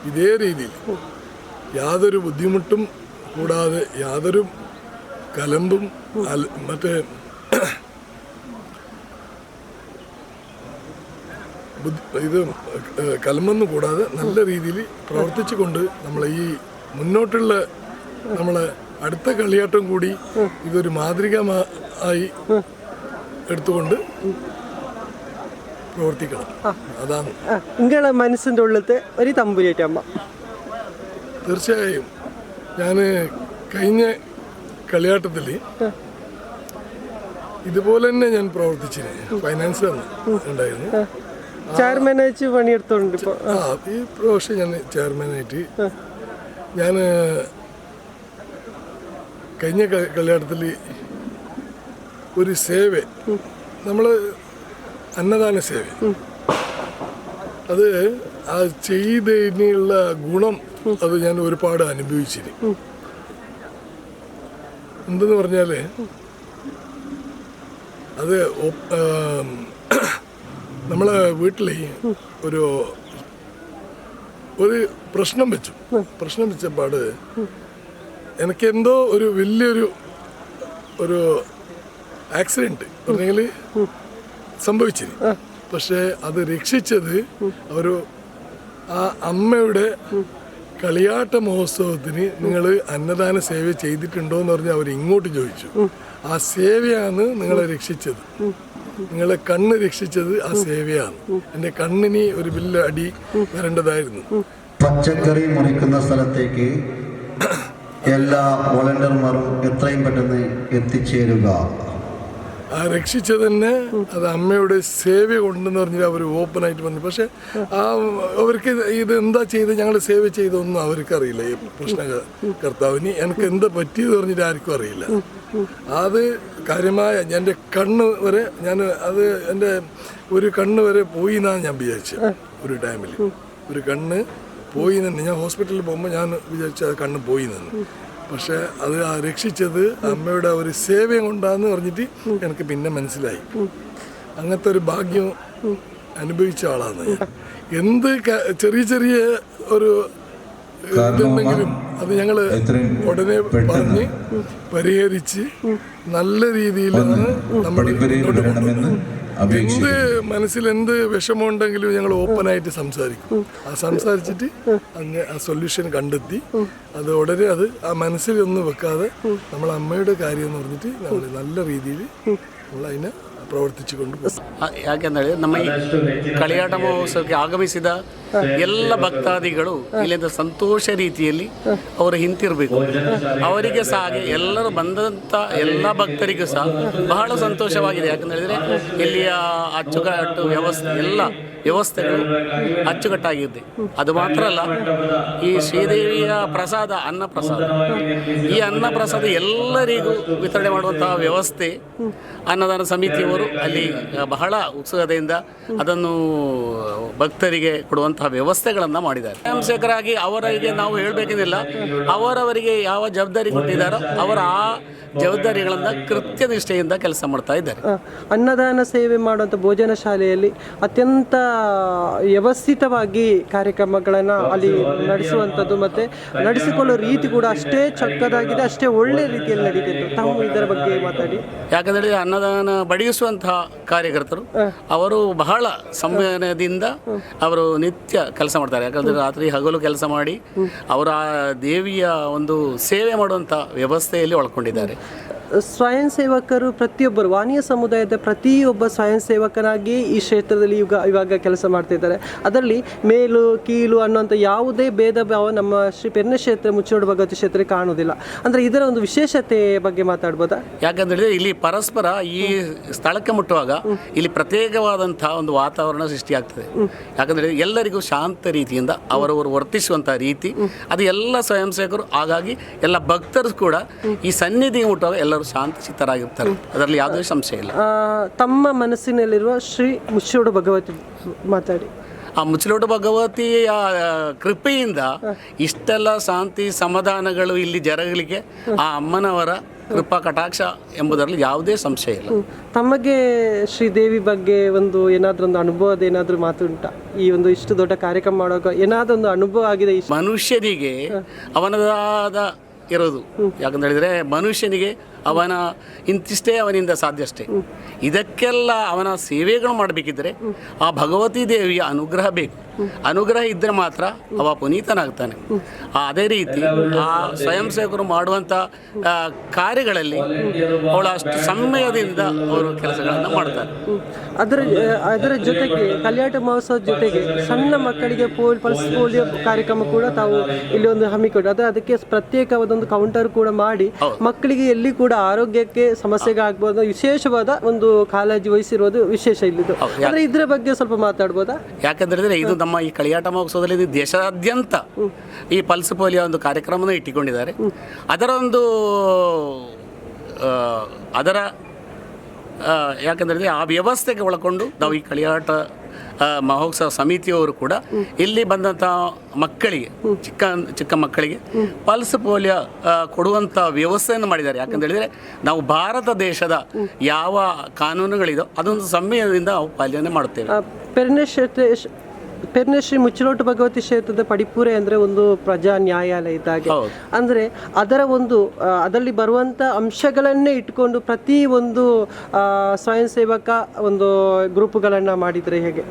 ഇതേ രീതിയിൽ യാതൊരു ബുദ്ധിമുട്ടും കൂടാതെ യാതൊരു കലമ്പും മറ്റേ ഇത് കലമ്പൊന്നും കൂടാതെ നല്ല രീതിയിൽ പ്രവർത്തിച്ചു കൊണ്ട് നമ്മളെ ഈ മുന്നോട്ടുള്ള നമ്മളെ അടുത്ത കളിയാട്ടം കൂടി ഇതൊരു മാതൃകയായി എടുത്തുകൊണ്ട് പ്രവർത്തിക്കണം. അതാണ് നിങ്ങളെ മനസ്സിൻ്റെ ഉള്ളിലത്തെ ഒരു തമ്പുരാറ്റമ്മ. തീർച്ചയായും ഞാൻ കഴിഞ്ഞ കളിയാട്ടത്തിൽ ഇതുപോലെ തന്നെ ഞാൻ പ്രവർത്തിച്ചിരുന്നു. ഫൈനാൻസിലാണ് ഉണ്ടായിരുന്നു. ചെയർമാനായിട്ട് പണിയെടുത്തോണ്ട് ഇപ്പോൾ ഈ പ്രാവശ്യം ഞാൻ ചെയർമാനായിട്ട് ഞാൻ കഴിഞ്ഞ കല്യാണത്തിൽ ഒരു സേവ നമ്മൾ അന്നദാന സേവ അത് ആ ചെയ്തതിനുള്ള ഗുണം അത് ഞാൻ ഒരുപാട് അനുഭവിച്ചിരുന്നു. എന്തെന്ന് പറഞ്ഞാൽ അത് നമ്മളെ വീട്ടിൽ ഒരു പ്രശ്നം വെച്ചപ്പാട് എനിക്കെന്തോ ഒരു വലിയൊരു ആക്സിഡൻറ്റ് പറഞ്ഞെങ്കിൽ സംഭവിച്ചിരുന്നു. പക്ഷേ അത് രക്ഷിച്ചത് ആ അമ്മയുടെ കളിയാട്ട മഹോത്സവത്തിന് നിങ്ങൾ അന്നദാന സേവ ചെയ്തിട്ടുണ്ടോ എന്ന് പറഞ്ഞ് അവർ ഇങ്ങോട്ട് ചോദിച്ചു. ആ സേവയാണ് നിങ്ങളെ രക്ഷിച്ചത്, നിങ്ങളെ കണ്ണ് രക്ഷിച്ചത് ആ സേവയാണ്. എൻ്റെ കണ്ണിന് ഒരു വലിയ അടി വരേണ്ടതായിരുന്നു. പച്ചക്കറി മുറിക്കുന്ന സ്ഥലത്തേക്ക് എല്ലാ വോളണ്ടിയർമാരും എത്രയും പെട്ടെന്ന് എത്തിച്ചേരുക. ആ രക്ഷിച്ചത് തന്നെ അത് അമ്മയുടെ സേവ കൊണ്ടെന്ന് പറഞ്ഞാൽ അവർ ഓപ്പണായിട്ട് പറഞ്ഞു. പക്ഷെ അവർക്ക് ഇത് എന്താ ചെയ്ത് ഞങ്ങൾ സേവ ചെയ്തൊന്നും അവർക്കറിയില്ല. ഈ പ്രശ്നകർത്താവിന് എനിക്ക് എന്താ പറ്റിയെന്ന് പറഞ്ഞിട്ട് ആർക്കും അറിയില്ല. അത് കാര്യമായ എൻ്റെ കണ്ണ് വരെ എൻ്റെ ഒരു കണ്ണ് വരെ പോയി എന്നാണ് ഞാൻ വിചാരിച്ചത്. ഒരു ടൈമിൽ ഒരു കണ്ണ് പോയി തന്നെ ഞാൻ ഹോസ്പിറ്റലിൽ പോകുമ്പോൾ ഞാൻ വിചാരിച്ച ആ കണ്ണ് പോയി നിന്ന്. പക്ഷെ അത് രക്ഷിച്ചത് അമ്മയുടെ ഒരു സേവയും കൊണ്ടാന്ന് പറഞ്ഞിട്ട് എനിക്ക് പിന്നെ മനസ്സിലായി. അങ്ങനത്തെ ഒരു ഭാഗ്യം അനുഭവിച്ച ആളാണ് ഞാൻ. എന്ത് ചെറിയ ചെറിയ ഒരു ഇതുണ്ടെങ്കിലും അത് ഞങ്ങൾ ഉടനെ പറഞ്ഞ് പരിഹരിച്ച് നല്ല രീതിയിലാണ് നമ്മൾ എന്ത് മനസ്സിൽ എന്ത് വിഷമമുണ്ടെങ്കിലും ഞങ്ങൾ ഓപ്പണായിട്ട് സംസാരിക്കും. സംസാരിച്ചിട്ട് ആ സൊല്യൂഷൻ കണ്ടെത്തി അത് ഉടനെ അത് ആ മനസ്സിൽ ഒന്നും വെക്കാതെ നമ്മൾ അമ്മയുടെ കാര്യം എന്ന് പറഞ്ഞിട്ട് നമ്മൾ നല്ല രീതിയിൽ നമ്മൾ അതിനെ ಪ್ರವರ್ತಿಸಿ ಯಾಕೆಂದರೆ ನಮ್ಮ ಈ ಕಳಿಯಾಟ ಮಹೋತ್ಸವಕ್ಕೆ ಆಗಮಿಸಿದ ಎಲ್ಲ ಭಕ್ತಾದಿಗಳು ಇಲ್ಲಿಂದ ಸಂತೋಷ ರೀತಿಯಲ್ಲಿ ಅವರು ಹಿಂತಿರಬೇಕು. ಅವರಿಗೆ ಸಹ ಹಾಗೆ ಎಲ್ಲರೂ ಬಂದಂಥ ಎಲ್ಲ ಭಕ್ತರಿಗೂ ಸಹ ಬಹಳ ಸಂತೋಷವಾಗಿದೆ. ಯಾಕಂತ ಹೇಳಿದರೆ ಇಲ್ಲಿಯ ಅಚ್ಚುಕಟ್ಟು ವ್ಯವಸ್ಥೆ ಎಲ್ಲ ವ್ಯವಸ್ಥೆಗಳು ಅಚ್ಚುಕಟ್ಟಾಗಿದೆ. ಅದು ಮಾತ್ರ ಅಲ್ಲ, ಈ ಶ್ರೀದೇವಿಯ ಪ್ರಸಾದ ಅನ್ನಪ್ರಸಾದ, ಈ ಅನ್ನಪ್ರಸಾದ ಎಲ್ಲರಿಗೂ ವಿತರಣೆ ಮಾಡುವಂತಹ ವ್ಯವಸ್ಥೆ ಅನ್ನದಾನ ಸಮಿತಿಯವರು ಅಲ್ಲಿ ಬಹಳ ಉತ್ಸುಕತೆಯಿಂದ ಅದನ್ನು ಭಕ್ತರಿಗೆ ಕೊಡುವಂತಹ ವ್ಯವಸ್ಥೆಗಳನ್ನು ಮಾಡಿದ್ದಾರೆ. ಸ್ವಯಂಸೇವಕರಾಗಿ ಅವರಿಗೆ ನಾವು ಹೇಳಬೇಕೇನಿಲ್ಲ, ಅವರವರಿಗೆ ಯಾವ ಜವಾಬ್ದಾರಿ ಕೊಟ್ಟಿದ್ದಾರೋ ಅವರ ಆ ಜವಾಬ್ದಾರಿಗಳನ್ನು ಕೃತ್ಯ ನಿಷ್ಠೆಯಿಂದ ಕೆಲಸ ಮಾಡ್ತಾ ಇದ್ದಾರೆ. ಅನ್ನದಾನ ಸೇವೆ ಮಾಡುವಂಥ ಭೋಜನ ಶಾಲೆಯಲ್ಲಿ ಅತ್ಯಂತ ವ್ಯವಸ್ಥಿತವಾಗಿ ಕಾರ್ಯಕ್ರಮಗಳನ್ನು ಅಲ್ಲಿ ನಡೆಸುವಂಥದ್ದು ಮತ್ತು ನಡೆಸಿಕೊಳ್ಳೋ ರೀತಿ ಕೂಡ ಅಷ್ಟೇ ಚೊಕ್ಕದಾಗಿದೆ, ಅಷ್ಟೇ ಒಳ್ಳೆ ರೀತಿಯಲ್ಲಿ ನಡೀತಿತ್ತು. ತಾವು ಇದರ ಬಗ್ಗೆ ಮಾತಾಡಿ. ಯಾಕಂದರೆ ಅನ್ನದಾನ ಬಡಿಸುವಂತಹ ಕಾರ್ಯಕರ್ತರು ಅವರು ಬಹಳ ಸಂಯಮದಿಂದ ಅವರು ನಿತ್ಯ ಕೆಲಸ ಮಾಡ್ತಾರೆ. ಯಾಕಂದರೆ ರಾತ್ರಿ ಹಗಲು ಕೆಲಸ ಮಾಡಿ ಅವರ ದೇವಿಯ ಒಂದು ಸೇವೆ ಮಾಡುವಂಥ ವ್ಯವಸ್ಥೆಯಲ್ಲಿ ಒಳಗೊಂಡಿದ್ದಾರೆ. ಸ್ವಯಂ ಸೇವಕರು ಪ್ರತಿಯೊಬ್ಬರು ವಾಣಿಯ ಸಮುದಾಯದ ಪ್ರತಿಯೊಬ್ಬ ಸ್ವಯಂ ಸೇವಕನಾಗಿ ಈ ಕ್ಷೇತ್ರದಲ್ಲಿ ಇವಾಗ ಕೆಲಸ ಮಾಡ್ತಿದ್ದಾರೆ. ಅದರಲ್ಲಿ ಮೇಲು ಕೀಳು ಅನ್ನುವಂಥ ಯಾವುದೇ ಭೇದ ಭಾವ ನಮ್ಮ ಶ್ರೀ ಪೆರ್ನೆ ಕ್ಷೇತ್ರ ಮುಚ್ಚೋಡು ಭಗವತಿ ಕ್ಷೇತ್ರಕ್ಕೆ ಕಾಣುವುದಿಲ್ಲ. ಅಂದರೆ ಇದರ ಒಂದು ವಿಶೇಷತೆ ಬಗ್ಗೆ ಮಾತಾಡ್ಬೋದಾ? ಯಾಕಂದರೆ ಇಲ್ಲಿ ಪರಸ್ಪರ ಈ ಸ್ಥಳಕ್ಕೆ ಮುಟ್ಟುವಾಗ ಇಲ್ಲಿ ಪ್ರತ್ಯೇಕವಾದಂಥ ಒಂದು ವಾತಾವರಣ ಸೃಷ್ಟಿಯಾಗ್ತದೆ. ಯಾಕಂದರೆ ಎಲ್ಲರಿಗೂ ಶಾಂತ ರೀತಿಯಿಂದ ಅವರವರು ವರ್ತಿಸುವಂಥ ರೀತಿ ಅದು ಎಲ್ಲ ಸ್ವಯಂ ಸೇವಕರು, ಹಾಗಾಗಿ ಎಲ್ಲ ಭಕ್ತರು ಕೂಡ ಈ ಸನ್ನಿಧಿಗೆ ಮುಟ್ಟುವಾಗ ಎಲ್ಲರೂ ಶಾಂತ ಚಿತ್ತರಾಗಿರ್ತಾರೆ. ಅದರಲ್ಲಿ ಯಾವುದೇ ಸಂಶಯ ಇಲ್ಲ. ತಮ್ಮ ಮನಸ್ಸಿನಲ್ಲಿರುವ ಶ್ರೀ ಮುಚ್ಚೋಡು ಭಗವತಿ ಮಾತಾಡಿ. ಆ ಮುಚ್ಚಲೋಡು ಭಗವತಿಯ ಕೃಪೆಯಿಂದ ಇಷ್ಟೆಲ್ಲ ಶಾಂತಿ ಸಮಾಧಾನಗಳು ಇಲ್ಲಿ ಜರಗಲಿಕ್ಕೆ ಆ ಅಮ್ಮನವರ ಕೃಪಾ ಕಟಾಕ್ಷ ಎಂಬುದರಲ್ಲಿ ಯಾವುದೇ ಸಂಶಯ ಇಲ್ಲ. ತಮಗೆ ಶ್ರೀದೇವಿ ಬಗ್ಗೆ ಒಂದು ಏನಾದರೂ ಒಂದು ಅನುಭವದ ಏನಾದರೂ ಮಾತು ಉಂಟಾ? ಈ ಒಂದು ಇಷ್ಟು ದೊಡ್ಡ ಕಾರ್ಯಕ್ರಮ ಮಾಡುವಾಗ ಏನಾದರೂ ಒಂದು ಅನುಭವ ಆಗಿದೆ? ಮನುಷ್ಯನಿಗೆ ಅವನದಾದ ಇರೋದು. ಯಾಕಂತ ಹೇಳಿದರೆ ಮನುಷ್ಯನಿಗೆ ಅವನ ಇಂತಿಷ್ಟೇ ಅವನಿಂದ ಸಾಧ್ಯ ಅಷ್ಟೇ. ಇದಕ್ಕೆಲ್ಲ ಅವನ ಸೇವೆಗಳು ಮಾಡಬೇಕಿದ್ದರೆ ಆ ಭಗವತಿ ದೇವಿಯ ಅನುಗ್ರಹ ಬೇಕು. ಅನುಗ್ರಹ ಇದ್ದರೆ ಮಾತ್ರ ಅವ ಪುನೀತನಾಗ್ತಾನೆ. ಅದೇ ರೀತಿ ಆ ಸ್ವಯಂ ಸೇವಕರು ಮಾಡುವಂಥ ಕಾರ್ಯಗಳಲ್ಲಿ ಅವಳು ಅಷ್ಟು ಸಮಯದಿಂದ ಅವರು ಕೆಲಸಗಳನ್ನು ಮಾಡ್ತಾರೆ. ಅದರ ಜೊತೆಗೆ ಕಲ್ಯಾಣ ಮಹೋತ್ಸವದ ಜೊತೆಗೆ ಸಣ್ಣ ಮಕ್ಕಳಿಗೆ ಪಲ್ಸ್ ಪೋಲಿಯೋ ಕಾರ್ಯಕ್ರಮ ಕೂಡ ತಾವು ಇಲ್ಲಿ ಒಂದು ಹಮ್ಮಿಕೊಂಡು ಅದಕ್ಕೆ ಪ್ರತ್ಯೇಕವಾದ ಒಂದು ಕೌಂಟರ್ ಕೂಡ ಮಾಡಿ ಮಕ್ಕಳಿಗೆ ಎಲ್ಲಿ ಕೂಡ ಆರೋಗ್ಯಕ್ಕೆ ಸಮಸ್ಯೆಗೆ ಆಗ್ಬೋದು ವಿಶೇಷವಾದ ಒಂದು ಕಾಳಜಿ ವಹಿಸಿರೋದು ವಿಶೇಷ ಇಲ್ಲಿದ್ದು. ಅಂದ್ರೆ ಇದ್ರ ಬಗ್ಗೆ ಸ್ವಲ್ಪ ಮಾತಾಡ್ಬೋದಾ? ಯಾಕಂದ್ರೆ ಇದು ನಮ್ಮ ಈ ಕಳಿಯಾಟ ಮಹೋತ್ಸವದಲ್ಲಿ ದೇಶಾದ್ಯಂತ ಈ ಪಲ್ಸ್ ಪೋಲಿಯೋ ಒಂದು ಕಾರ್ಯಕ್ರಮನ ಇಟ್ಟುಕೊಂಡಿದ್ದಾರೆ. ಯಾಕಂದ್ರೆ ಆ ವ್ಯವಸ್ಥೆಗೆ ಒಳಗೊಂಡು ನಾವು ಈ ಕಳಿಯಾಟ ಮಹೋತ್ಸವ ಸಮಿತಿಯವರು ಕೂಡ ಇಲ್ಲಿ ಬಂದಂಥ ಮಕ್ಕಳಿಗೆ ಚಿಕ್ಕ ಮಕ್ಕಳಿಗೆ ಪಲ್ಸ್ ಪೋಲಿಯೋ ಕೊಡುವಂಥ ವ್ಯವಸ್ಥೆಯನ್ನು ಮಾಡಿದ್ದಾರೆ. ಯಾಕಂತ ಹೇಳಿದರೆ ನಾವು ಭಾರತ ದೇಶದ ಯಾವ ಕಾನೂನುಗಳಿದೋ ಅದೊಂದು ಸಮಯದಿಂದ ನಾವು ಪಾಲನೆ ಮಾಡುತ್ತೇವೆ. ಪೆರ್ನೆ ಶ್ರೀ ಮುಚ್ಚಲೋಟು ಭಗವತಿ ಕ್ಷೇತ್ರದ ಪಡಿಪೂರೆ ಅಂದರೆ ಒಂದು ಪ್ರಜಾ ನ್ಯಾಯಾಲಯ ಇದ್ದಾಗೆ. ಅಂದರೆ ಅದರಲ್ಲಿ ಬರುವಂಥ ಅಂಶಗಳನ್ನೇ ಇಟ್ಕೊಂಡು ಪ್ರತಿ ಒಂದು ಸ್ವಯಂ ಸೇವಕ ಒಂದು ಗ್ರೂಪ್ಗಳನ್ನು ಮಾಡಿದರೆ ಹೇಗೆ?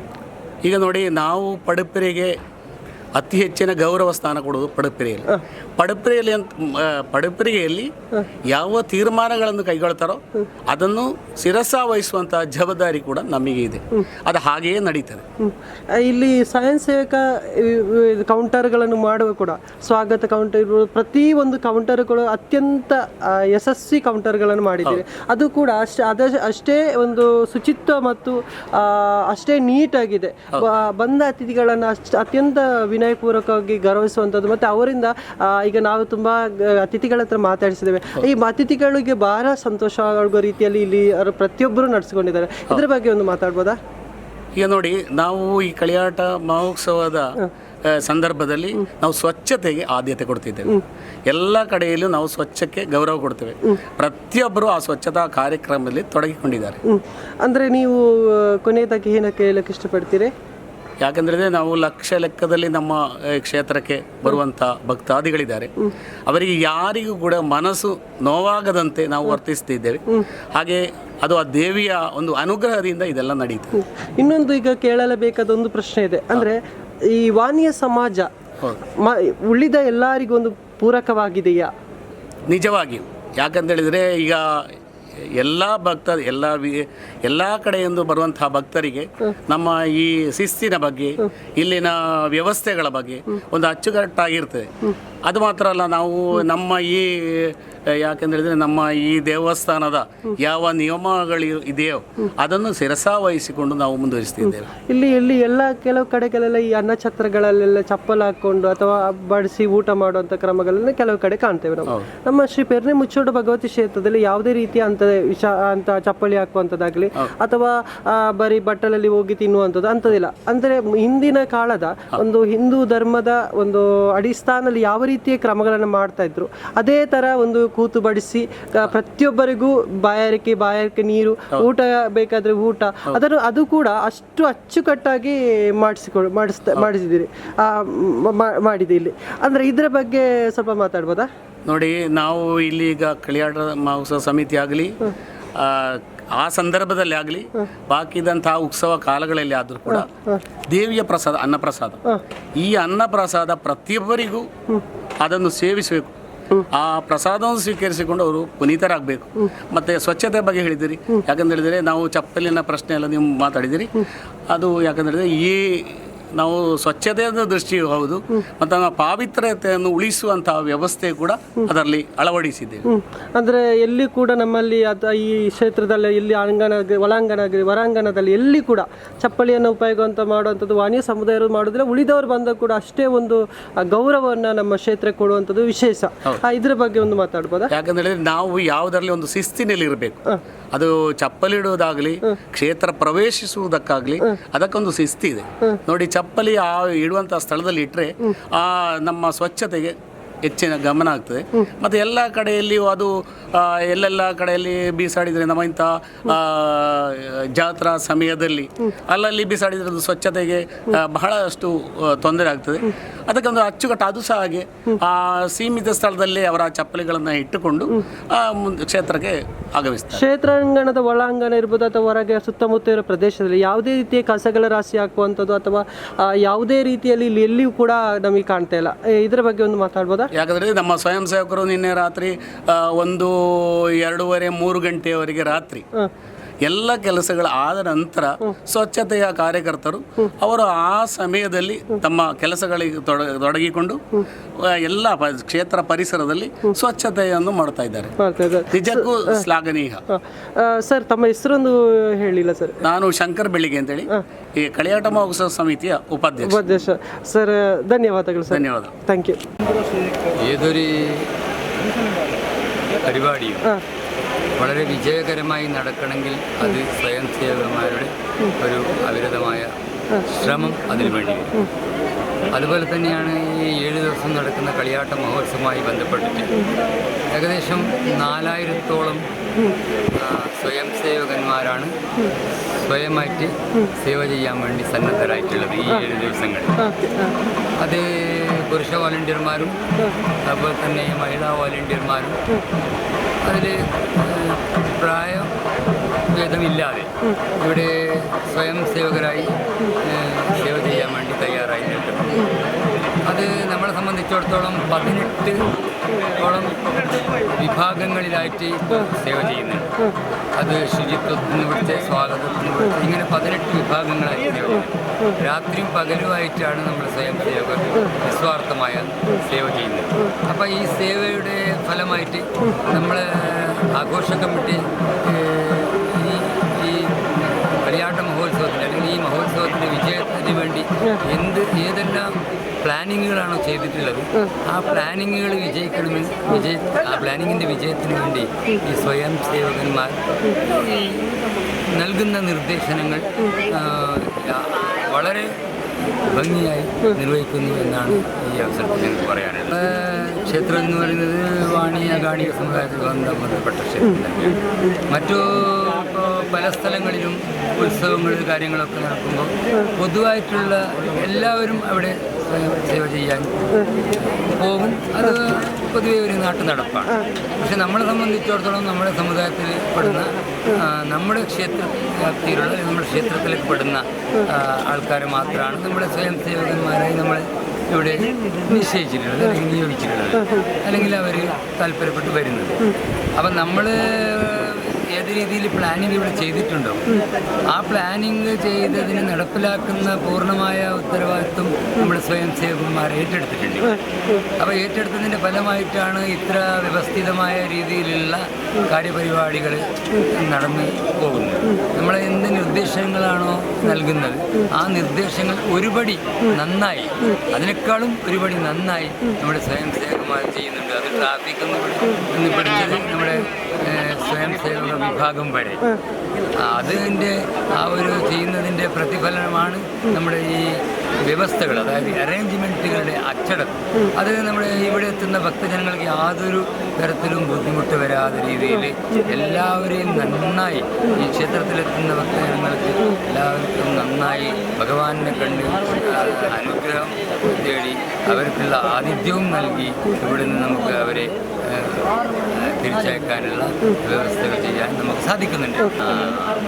ಈಗ ನೋಡಿ, ನಾವು ಪಡುಪೆರೆಗೆ ಅತಿ ಹೆಚ್ಚಿನ ಗೌರವ ಸ್ಥಾನ ಕೊಡೋದು ಪಡುಪೆರೆಯಲ್ಲಿ ಯಾವ ತೀರ್ಮಾನಗಳನ್ನು ಕೈಗೊಳ್ತಾರೋ ಅದನ್ನು ಶಿರಸಾವಹಿಸುವಂಥ ಜವಾಬ್ದಾರಿ ಕೂಡ ನಮಗೆ ಇದೆ. ಅದು ಹಾಗೆಯೇ ನಡೀತದೆ. ಇಲ್ಲಿ ಸ್ವಯಂ ಸೇವಕ ಕೌಂಟರ್ಗಳನ್ನು ಮಾಡುವ ಕೂಡ ಸ್ವಾಗತ ಕೌಂಟರ್, ಪ್ರತಿ ಒಂದು ಕೌಂಟರ್ಗಳು ಅತ್ಯಂತ ಯಶಸ್ವಿ ಕೌಂಟರ್ಗಳನ್ನು ಮಾಡಿದ್ದೇವೆ. ಅದು ಕೂಡ ಅಷ್ಟೇ ಒಂದು ಶುಚಿತ್ವ ಮತ್ತು ಅಷ್ಟೇ ನೀಟಾಗಿದೆ. ಬಂದ ಅತಿಥಿಗಳನ್ನು ಅತ್ಯಂತ ವಿನಯಪೂರ್ವಕವಾಗಿ ಗೌರವಿಸುವಂಥದ್ದು. ಮತ್ತು ಅವರಿಂದ ಈಗ ನಾವು ತುಂಬ ಅತಿಥಿಗಳ ಹತ್ರ ಮಾತಾಡಿಸಿದ್ದೇವೆ. ಈ ಅತಿಥಿಗಳಿಗೆ ಬಹಳ ಸಂತೋಷ ಆಗೋ ರೀತಿಯಲ್ಲಿ ಇಲ್ಲಿ ಅವರು ಪ್ರತಿಯೊಬ್ಬರು ನಡೆಸ್ಕೊಂಡಿದ್ದಾರೆ. ಇದ್ರ ಬಗ್ಗೆ ಒಂದು ಮಾತಾಡ್ಬೋದಾ? ಈಗ ನೋಡಿ, ನಾವು ಈ ಕಳಿಯಾಟ ಮಹೋತ್ಸವದ ಸಂದರ್ಭದಲ್ಲಿ ನಾವು ಸ್ವಚ್ಛತೆಗೆ ಆದ್ಯತೆ ಕೊಡ್ತಿದ್ದೇವೆ. ಎಲ್ಲ ಕಡೆಯಲ್ಲೂ ನಾವು ಸ್ವಚ್ಛಕ್ಕೆ ಗೌರವ ಕೊಡ್ತೇವೆ. ಪ್ರತಿಯೊಬ್ಬರು ಆ ಸ್ವಚ್ಛತಾ ಕಾರ್ಯಕ್ರಮದಲ್ಲಿ ತೊಡಗಿಕೊಂಡಿದ್ದಾರೆ. ಅಂದರೆ ನೀವು ಕೊನೆಯದಾಗಿ ಏನಕ್ಕೆ ಹೇಳಕ್ಕೆ ಇಷ್ಟಪಡ್ತೀರಿ? ಯಾಕಂದರೆ ನಾವು ಲಕ್ಷ ಲೆಕ್ಕದಲ್ಲಿ ನಮ್ಮ ಕ್ಷೇತ್ರಕ್ಕೆ ಬರುವಂಥ ಭಕ್ತಾದಿಗಳಿದ್ದಾರೆ. ಅವರಿಗೆ ಯಾರಿಗೂ ಕೂಡ ಮನಸ್ಸು ನೋವಾಗದಂತೆ ನಾವು ವರ್ತಿಸ್ತಿದ್ದೇವೆ. ಹಾಗೆ ಅದು ಆ ದೇವಿಯ ಒಂದು ಅನುಗ್ರಹದಿಂದ ಇದೆಲ್ಲ ನಡೀತದೆ. ಇನ್ನೊಂದು ಈಗ ಕೇಳಲೇಬೇಕಾದ ಒಂದು ಪ್ರಶ್ನೆ ಇದೆ. ಅಂದರೆ ಈ ವಾಣಿಯ ಸಮಾಜ ಉಳಿದ ಎಲ್ಲರಿಗೂ ಒಂದು ಪೂರಕವಾಗಿದೆಯಾ? ನಿಜವಾಗಿಯೂ. ಯಾಕಂತೇಳಿದರೆ ಈಗ ಎಲ್ಲ ಕಡೆಯಿಂದ ಬರುವಂತಹ ಭಕ್ತರಿಗೆ ನಮ್ಮ ಈ ಶಿಸ್ತಿನ ಬಗ್ಗೆ, ಇಲ್ಲಿನ ವ್ಯವಸ್ಥೆಗಳ ಬಗ್ಗೆ ಒಂದು ಅಚ್ಚುಕಟ್ಟಾಗಿರ್ತದೆ. ಅದು ಮಾತ್ರ ಅಲ್ಲ, ನಾವು ನಮ್ಮ ಯಾಕೆಂದ್ರೆ ನಮ್ಮ ಈ ದೇವಸ್ಥಾನದ ಯಾವ ನಿಯಮಗಳು ಇದೆಯೋ ಅದನ್ನು ಶಿರಸಾವಹಿಸಿಕೊಂಡು ನಾವು ಮುಂದುವರಿಸ್ತಿದ್ದೇವೆ. ಇಲ್ಲಿ ಕೆಲವು ಕಡೆಗಳೆಲ್ಲ ಈ ಅನ್ನಛತ್ರಗಳಲ್ಲೆಲ್ಲ ಚಪ್ಪಲ್ ಹಾಕೊಂಡು ಅಥವಾ ಬಡಿಸಿ ಊಟ ಮಾಡುವಂಥ ಕ್ರಮಗಳನ್ನ ಕೆಲವು ಕಡೆ ಕಾಣ್ತೇವೆ ನಾವು. ನಮ್ಮ ಶ್ರೀ ಪೆರ್ನೆ ಮುಚ್ಚೋಡು ಭಗವತಿ ಕ್ಷೇತ್ರದಲ್ಲಿ ಯಾವುದೇ ರೀತಿಯ ಅಂತ ಚಪ್ಪಲಿ ಹಾಕುವಂಥದ್ದಾಗಲಿ ಅಥವಾ ಬರೀ ಬಟ್ಟಲಲ್ಲಿ ಹೋಗಿ ತಿನ್ನುವಂಥದ್ದು ಅಂಥದ್ದಿಲ್ಲ. ಅಂದರೆ ಹಿಂದಿನ ಕಾಲದ ಒಂದು ಹಿಂದೂ ಧರ್ಮದ ಒಂದು ಅಡಿಸ್ಥಾನದಲ್ಲಿ ಯಾವ ರೀತಿಯ ಕ್ರಮಗಳನ್ನು ಮಾಡ್ತಾ ಇದ್ರು ಅದೇ ಥರ ಒಂದು ಕೂತು ಬಡಿಸಿ ಪ್ರತಿಯೊಬ್ಬರಿಗೂ ಬಾಯಾರಿಕೆ ನೀರು, ಊಟ ಬೇಕಾದರೆ ಊಟ, ಅದು ಕೂಡ ಅಷ್ಟು ಅಚ್ಚುಕಟ್ಟಾಗಿ ಮಾಡಿದೆ ಇಲ್ಲಿ. ಅಂದರೆ ಇದರ ಬಗ್ಗೆ ಸ್ವಲ್ಪ ಮಾತಾಡ್ಬೋದಾ? ನೋಡಿ, ನಾವು ಇಲ್ಲಿ ಈಗ ಕಳಿಯಾಟ ಮಹೋತ್ಸವ ಸಮಿತಿ ಆಗಲಿ ಆ ಸಂದರ್ಭದಲ್ಲಿ ಆಗಲಿ ಬಾಕಿದಂತಹ ಉತ್ಸವ ಕಾಲಗಳಲ್ಲಿ ಆದರೂ ಕೂಡ ದೇವಿಯ ಪ್ರಸಾದ ಅನ್ನಪ್ರಸಾದ, ಈ ಅನ್ನಪ್ರಸಾದ ಪ್ರತಿಯೊಬ್ಬರಿಗೂ ಅದನ್ನು ಸೇವಿಸಬೇಕು. ಆ ಪ್ರಸಾದವನ್ನು ಸ್ವೀಕರಿಸಿಕೊಂಡು ಅವರು ಪುನೀತರಾಗಬೇಕು. ಮತ್ತು ಸ್ವಚ್ಛತೆ ಬಗ್ಗೆ ಹೇಳಿದಿರಿ. ಯಾಕಂತ ಹೇಳಿದರೆ ನಾವು ಚಪ್ಪಲಿನ ಪ್ರಶ್ನೆ ಎಲ್ಲ ನೀವು ಮಾತಾಡಿದಿರಿ. ಅದು ಯಾಕಂದರೆ ನಾವು ಸ್ವಚ್ಛತೆಯ ದೃಷ್ಟಿಯೂ ಹೌದು ಮತ್ತು ನಮ್ಮ ಪಾವಿತ್ರ್ಯತೆಯನ್ನು ಉಳಿಸುವಂತಹ ವ್ಯವಸ್ಥೆ ಕೂಡ ಅದರಲ್ಲಿ ಅಳವಡಿಸಿದ್ದೇವೆ. ಅಂದರೆ ಎಲ್ಲಿ ಕೂಡ ನಮ್ಮಲ್ಲಿ ಈ ಕ್ಷೇತ್ರದಲ್ಲಿ ಎಲ್ಲಿ ಹೊರಾಂಗಣದಲ್ಲಿ ಎಲ್ಲಿ ಕೂಡ ಚಪ್ಪಲಿಯನ್ನು ಉಪಯೋಗ ಅಂತ ಮಾಡುವಂಥದ್ದು ವಾಣಿಯ ಸಮುದಾಯರು ಮಾಡೋದಿಲ್ಲ. ಉಳಿದವರು ಬಂದಾಗ ಕೂಡ ಅಷ್ಟೇ ಒಂದು ಗೌರವವನ್ನು ನಮ್ಮ ಕ್ಷೇತ್ರಕ್ಕೆ ಕೊಡುವಂಥದ್ದು ವಿಶೇಷ. ಇದ್ರ ಬಗ್ಗೆ ಒಂದು ಮಾತಾಡ್ಬೋದಾ? ಯಾಕಂದ್ರೆ ನಾವು ಯಾವುದರಲ್ಲಿ ಒಂದು ಶಿಸ್ತಿನಲ್ಲಿ ಇರಬೇಕು. ಅದು ಚಪ್ಪಲಿಡುವುದಾಗಲಿ ಕ್ಷೇತ್ರ ಪ್ರವೇಶಿಸುವುದಕ್ಕಾಗಲಿ ಅದಕ್ಕೊಂದು ಶಿಸ್ತಿದೆ. ನೋಡಿ, ಚಪ್ಪಲಿ ಇಡುವಂಥ ಸ್ಥಳದಲ್ಲಿ ಇಟ್ಟರೆ ನಮ್ಮ ಸ್ವಚ್ಛತೆಗೆ ಹೆಚ್ಚಿನ ಗಮನ ಆಗ್ತದೆ. ಮತ್ತು ಎಲ್ಲ ಕಡೆಯಲ್ಲಿಯೂ ಅದು ಎಲ್ಲೆಲ್ಲ ಕಡೆಯಲ್ಲಿ ಬೀಸಾಡಿದರೆ ನಮ್ಮ ಇಂಥ ಜಾತ್ರಾ ಸಮಯದಲ್ಲಿ ಅಲ್ಲಲ್ಲಿ ಬೀಸಾಡಿದರೆ ಅದು ಸ್ವಚ್ಛತೆಗೆ ಬಹಳಷ್ಟು ತೊಂದರೆ ಆಗ್ತದೆ. ಅದಕ್ಕೊಂದು ಅಚ್ಚುಕಟ್ಟು ಅದು ಸಹ ಹಾಗೆ ಆ ಸೀಮಿತ ಸ್ಥಳದಲ್ಲಿ ಅವರ ಚಪ್ಪಲಿಗಳನ್ನು ಇಟ್ಟುಕೊಂಡು ಕ್ಷೇತ್ರಕ್ಕೆ ಆಗಮಿಸ್ತಾರೆ. ಕ್ಷೇತ್ರಾಂಗಣದ ಒಳಾಂಗಣ ಇರ್ಬೋದು ಅಥವಾ ಹೊರಗೆ ಸುತ್ತಮುತ್ತ ಇರೋ ಪ್ರದೇಶದಲ್ಲಿ ಯಾವುದೇ ರೀತಿಯ ಕಸಗಳ ರಾಶಿ ಹಾಕುವಂಥದ್ದು ಅಥವಾ ಯಾವುದೇ ರೀತಿಯಲ್ಲಿ ಇಲ್ಲಿ ಎಲ್ಲಿಯೂ ಕೂಡ ನಮಗೆ ಕಾಣ್ತಾ ಇಲ್ಲ. ಇದರ ಬಗ್ಗೆ ಒಂದು ಮಾತಾಡ್ಬೋದಾ? ಯಾಕಂದರೆ ನಮ್ಮ ಸ್ವಯಂ ಸೇವಕರು ನಿನ್ನೆ ರಾತ್ರಿ 1, 2:30, 3 ಗಂಟೆಯವರೆಗೆ ರಾತ್ರಿ ಎಲ್ಲ ಕೆಲಸಗಳ ಆದ ನಂತರ ಸ್ವಚ್ಛತೆಯ ಕಾರ್ಯಕರ್ತರು ಅವರು ಆ ಸಮಯದಲ್ಲಿ ತಮ್ಮ ಕೆಲಸಗಳಿಗೆ ತೊಡಗಿಕೊಂಡು ಎಲ್ಲ ಕ್ಷೇತ್ರ ಪರಿಸರದಲ್ಲಿ ಸ್ವಚ್ಛತೆಯನ್ನು ಮಾಡ್ತಾ ಇದ್ದಾರೆ. ನಿಜಕ್ಕೂ ಶ್ಲಾಘನೀಯ. ಸರ್, ತಮ್ಮ ಹೆಸರೊಂದು ಹೇಳಿಲ್ಲ ಸರ್. ನಾನು ಶಂಕರ್ ಬೆಳ್ಳಿಗೆ ಅಂತೇಳಿ ಈ ಕಳಿಯಾಟ ಮಹೋತ್ಸವ ಸಮಿತಿಯ ಉಪಾಧ್ಯಕ್ಷ. സർ, ധന്യവാദങ്ങൾ സർ. ധന്യവാദം. Thank you. ഏതൊരു പരിപാടിയും വളരെ വിജയകരമായി നടക്കണമെങ്കിൽ അത് സ്വയം സേവകന്മാരുടെ ഒരു അവിരതമായ ശ്രമം അതിനു വേണ്ടി വരും. അതുപോലെ തന്നെയാണ് ഈ 7 ദിവസം നടക്കുന്ന കളിയാട്ട മഹോത്സവവുമായി ബന്ധപ്പെട്ടിട്ട് ഏകദേശം 4000-ഓളം സ്വയം സേവകന്മാരാണ് സ്വയമായിട്ട് സേവ ചെയ്യാൻ വേണ്ടി സന്നദ്ധരായിട്ടുള്ളത് ഈ 7 ദിവസങ്ങളിൽ. അത് പുരുഷ വോളണ്ടിയർമാരും അതുപോലെ തന്നെ മഹിളാ വോളണ്ടിയർമാരും അതിൽ പ്രായഭേദമില്ലാതെ ഇവിടെ സ്വയം സേവകരായി സേവ ചെയ്യാൻ വേണ്ടി തയ്യാറായിട്ടുണ്ട്. അത് നമ്മളെ സംബന്ധിച്ചിടത്തോളം 18ഓളം വിഭാഗങ്ങളിലായിട്ട് സേവ ചെയ്യുന്നുണ്ട്. അത് ശുചിത്വത്തിന് വിളിച്ച് സ്വാഗതത്തിന് വിളിച്ച് ഇങ്ങനെ 18 വിഭാഗങ്ങളായി സേവ ചെയ്യുന്നത്. രാത്രിയും പകലുമായിട്ടാണ് നമ്മൾ സ്വയം സേവകർ നിസ്വാർത്ഥമായ സേവ ചെയ്യുന്നത്. അപ്പോൾ ഈ സേവയുടെ ഫലമായിട്ട് നമ്മൾ ആഘോഷ കമ്മിറ്റി ഈ കളിയാട്ട മഹോത്സവത്തിന് അല്ലെങ്കിൽ ഈ മഹോത്സവത്തിൻ്റെ വിജയത്തിന് വേണ്ടി ഏതെല്ലാം പ്ലാനിങ്ങുകളാണോ ചെയ്തിട്ടുള്ളത് ആ പ്ലാനിങ്ങുകൾ വിജയിക്കണമെന്ന് ആ പ്ലാനിങ്ങിൻ്റെ വിജയത്തിന് വേണ്ടി ഈ സ്വയം സേവകന്മാർ നൽകുന്ന നിർദ്ദേശങ്ങൾ വളരെ ഭംഗിയായി നിർവഹിക്കുന്നു എന്നാണ് ഈ അവസരത്തിൽ ഞങ്ങൾക്ക് പറയാനുള്ളത്. ക്ഷേത്രം എന്ന് പറയുന്നത് ഗാണിക സമുദായത്തിൽ ബന്ധപ്പെട്ട ക്ഷേത്രം തന്നെയാണ്. മറ്റു പല സ്ഥലങ്ങളിലും ഉത്സവങ്ങൾ കാര്യങ്ങളൊക്കെ നടക്കുമ്പോൾ പൊതുവായിട്ടുള്ള എല്ലാവരും അവിടെ സേവ ചെയ്യാൻ പോകും. അത് പൊതുവെ ഒരു നാട്ടു നടപ്പാണ്. പക്ഷെ നമ്മളെ സംബന്ധിച്ചിടത്തോളം നമ്മുടെ സമുദായത്തിൽ പെടുന്ന നമ്മുടെ ക്ഷേത്ര വ്യാപ്തിയിലുള്ള നമ്മുടെ ക്ഷേത്രത്തിലേക്ക് പെടുന്ന ആൾക്കാർ മാത്രമാണ് നമ്മുടെ സ്വയം സേവകന്മാരായി നമ്മൾ ഇവിടെ നിശ്ചയിച്ചിട്ടുള്ളത് അല്ലെങ്കിൽ നിയോഗിച്ചിട്ടുള്ളത് അല്ലെങ്കിൽ അവർ താല്പര്യപ്പെട്ട് വരുന്നത്. അപ്പം നമ്മൾ ഏത് രീതിയിൽ പ്ലാനിങ് ഇവിടെ ചെയ്തിട്ടുണ്ടോ ആ പ്ലാനിങ് ചെയ്തതിന് നടപ്പിലാക്കുന്ന പൂർണ്ണമായ ഉത്തരവാദിത്വം നമ്മുടെ സ്വയം സേവകന്മാർ ഏറ്റെടുത്തിട്ടുണ്ട്. അപ്പോൾ ഏറ്റെടുത്തതിൻ്റെ ഫലമായിട്ടാണ് ഇത്ര വ്യവസ്ഥിതമായ രീതിയിലുള്ള കാര്യപരിപാടികൾ നടന്നു പോകുന്നത്. നമ്മൾ എന്ത് നിർദ്ദേശങ്ങളാണോ നൽകുന്നത് ആ നിർദ്ദേശങ്ങൾ ഒരുപടി നന്നായി അതിനേക്കാളും ഒരുപടി നന്നായി നമ്മുടെ സ്വയം സേവകന്മാർ ചെയ്യുന്നുണ്ട്. അത് ട്രാഫിക് എന്ന് പഠിച്ചത് നമ്മുടെ സ്വയം സേവക വിഭാഗം വരെ അതിൻ്റെ ആ ഒരു ചെയ്യുന്നതിൻ്റെ പ്രതിഫലനമാണ് നമ്മുടെ ഈ വ്യവസ്ഥകൾ, അതായത് അറേഞ്ച്മെൻറ്റുകളുടെ അച്ചടക്കം. അത് നമ്മുടെ ഇവിടെ എത്തുന്ന ഭക്തജനങ്ങൾക്ക് യാതൊരു തരത്തിലും ബുദ്ധിമുട്ട് വരാത്ത രീതിയിൽ എല്ലാവരെയും നന്നായി ഈ ക്ഷേത്രത്തിലെത്തുന്ന ഭക്തജനങ്ങൾക്ക് എല്ലാവർക്കും നന്നായി ഭഗവാനെ കണ്ട് അനുഗ്രഹം തേടി അവർക്കുള്ള ആതിഥ്യവും നൽകി ഇവിടെ നിന്ന് നമുക്ക് അവരെ തിരിച്ചയക്കാനുള്ള വ്യവസ്ഥകൾ ചെയ്യാൻ നമുക്ക് സാധിക്കുന്നുണ്ട്.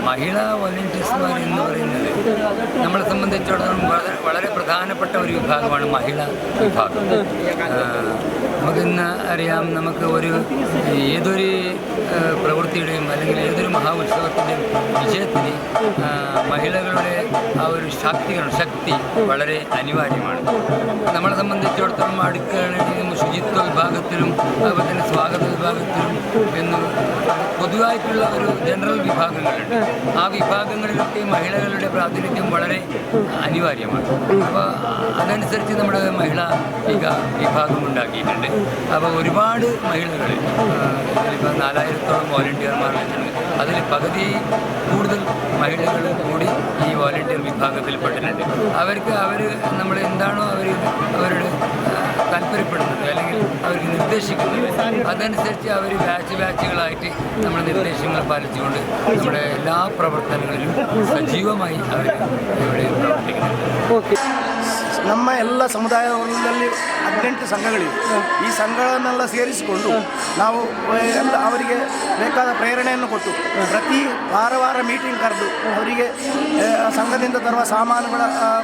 മഹിളാ വോളണ്ടിയേഴ്സ്മാർ എന്ന് പറയുന്നത് നമ്മളെ സംബന്ധിച്ചിടത്തോളം വളരെ പ്രധാനപ്പെട്ട ഒരു വിഭാഗമാണ് മഹിളാ വിഭാഗം. നമുക്കിന്ന് അറിയാം, നമുക്ക് ഏതൊരു പ്രവൃത്തിയുടെയും അല്ലെങ്കിൽ ഏതൊരു മഹാഉത്സവത്തിൻ്റെയും വിജയത്തിന് മഹിളകളുടെ ആ ഒരു ശക്തി വളരെ അനിവാര്യമാണ്. നമ്മളെ സംബന്ധിച്ചിടത്തോളം അടുക്കളയിലും ശുചിത്വ വിഭാഗത്തിലും അതുപോലെ തന്നെ സ്വാഗത വിഭാഗത്തിലും എന്ന് പൊതുവായിട്ടുള്ള ഒരു ജനറൽ വിഭാഗങ്ങളുണ്ട്. ആ വിഭാഗങ്ങളിലൊക്കെ മഹിളകളുടെ പ്രാതിനിധ്യം വളരെ അനിവാര്യമാണ്. അപ്പോൾ അതനുസരിച്ച് നമ്മുടെ മഹിളാ വിഭാഗം ഉണ്ടാക്കിയിട്ടുണ്ട്. അപ്പോൾ ഒരുപാട് മഹിളകൾ ഇപ്പോൾ 4000-ഓളം വോളണ്ടിയർമാർ വരുന്നുണ്ട്. അതിൽ പകുതി കൂടുതൽ മഹിളകൾ കൂടി ഈ വോളണ്ടിയർ വിഭാഗത്തിൽ പെട്ടിട്ടുണ്ട്. അവർ നമ്മൾ എന്താണോ അവരുടെ താല്പര്യപ്പെടുന്നത് അല്ലെങ്കിൽ അവർക്ക് നിർദ്ദേശിക്കുന്നത് അതനുസരിച്ച് അവർ ബാച്ചുകളായിട്ട് നമ്മുടെ നിർദ്ദേശങ്ങൾ പാലിച്ചുകൊണ്ട് നമ്മുടെ എല്ലാ പ്രവർത്തനങ്ങളിലും ಸಜೀವವಾಗಿ ಅವರು ഇവിടെ പ്രവർത്തിക്കുന്നുണ്ട്. ಓಕೆ, ನಮ್ಮ ಎಲ್ಲ ಸಮುದಾಯಗಳಲ್ಲಿ 18 ಸಂಘಗಳಿವೆ. ಈ ಸಂಘಗಳನ್ನೆಲ್ಲ ಸೇರಿಸಿಕೊಂಡು ನಾವು ಎಲ್ಲ ಅವರಿಗೆ ಬೇಕಾದ ಪ್ರೇರಣೆಯನ್ನು ಕೊಟ್ಟು ಪ್ರತಿ ವಾರ ಮೀಟಿಂಗ್ ಕರೆದು ಅವರಿಗೆ ಸಂಘದಿಂದ ತರುವ ಸಾಮಾನುಗಳ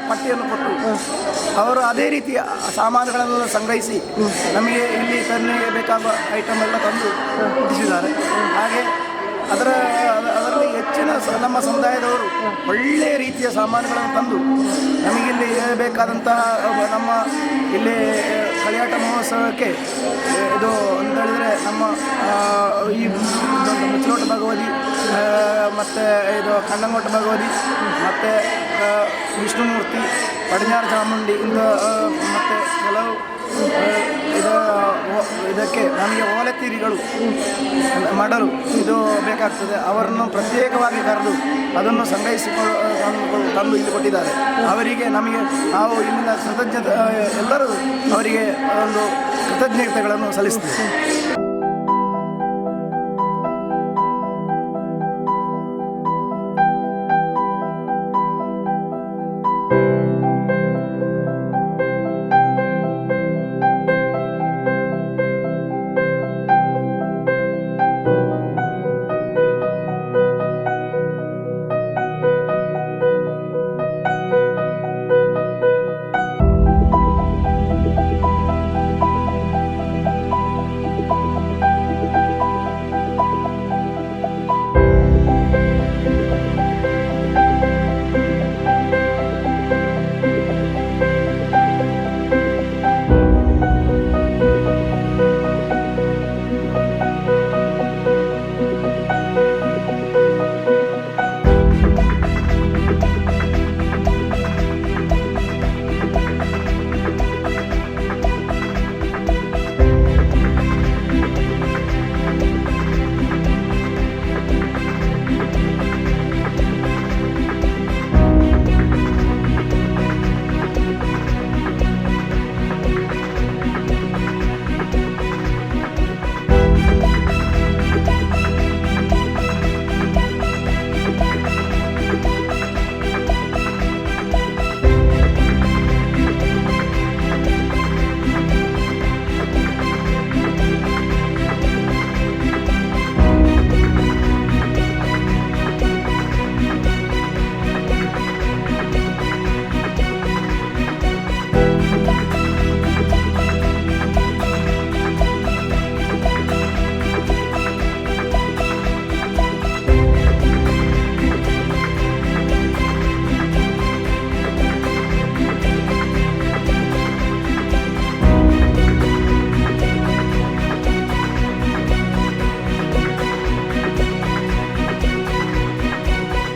ಪಟ್ಟಿಯನ್ನು ಕೊಟ್ಟು ಅವರು ಅದೇ ರೀತಿಯ ಸಾಮಾನುಗಳನ್ನು ಸಂಗ್ರಹಿಸಿ ನಮಗೆ ಇಲ್ಲಿ ಪೆನ್ನಿಗೆ ಬೇಕಾಗುವ ಐಟಮ್ ಎಲ್ಲ ತಂದು ಮುಟ್ಟಿಸಿದ್ದಾರೆ. ಹಾಗೆ ಅದರಲ್ಲಿ ಹೆಚ್ಚಿನ ನಮ್ಮ ಸಮುದಾಯದವರು ಒಳ್ಳೆಯ ರೀತಿಯ ಸಾಮಾನುಗಳನ್ನು ತಂದು ನಮಗಿಲ್ಲಿ ಬೇಕಾದಂತಹ ನಮ್ಮ ಇಲ್ಲಿ ಕಳಿಯಾಟ ಮಹೋತ್ಸವಕ್ಕೆ ಇದು ಅಂತ ಹೇಳಿದರೆ ನಮ್ಮ ಈ ಮುಚ್ಚಲೋಟ ಭಗವತಿ ಮತ್ತು ಇದು ಕಣ್ಣಂಗೋಟ ಭಗವತಿ ಮತ್ತು ವಿಷ್ಣುಮೂರ್ತಿ, ಪಡಿഞ്ഞാറ് ಚಾಮುಂಡಿ ಇಂದ ಮತ್ತು ಕೆಲವು ಇದಕ್ಕೆ ನಮಗೆ ಓಲೆತೀರಿಗಳು ಮಾಡಲು ಇದು ಬೇಕಾಗ್ತದೆ. ಅವರನ್ನು ಪ್ರತ್ಯೇಕವಾಗಿ ಕರೆದು ಅದನ್ನು ಸಂಗ್ರಹಿಸಿಕೊಂಡು ತಂದು ಇಲ್ಲಿ ಕೊಟ್ಟಿದ್ದಾರೆ. ಅವರಿಗೆ ನಮಗೆ ನಾವು ಇಲ್ಲಿನ ಕೃತಜ್ಞತೆ ಎಲ್ಲರೂ ಅವರಿಗೆ ಒಂದು ಕೃತಜ್ಞತೆಗಳನ್ನು ಸಲ್ಲಿಸ್ತೇವೆ.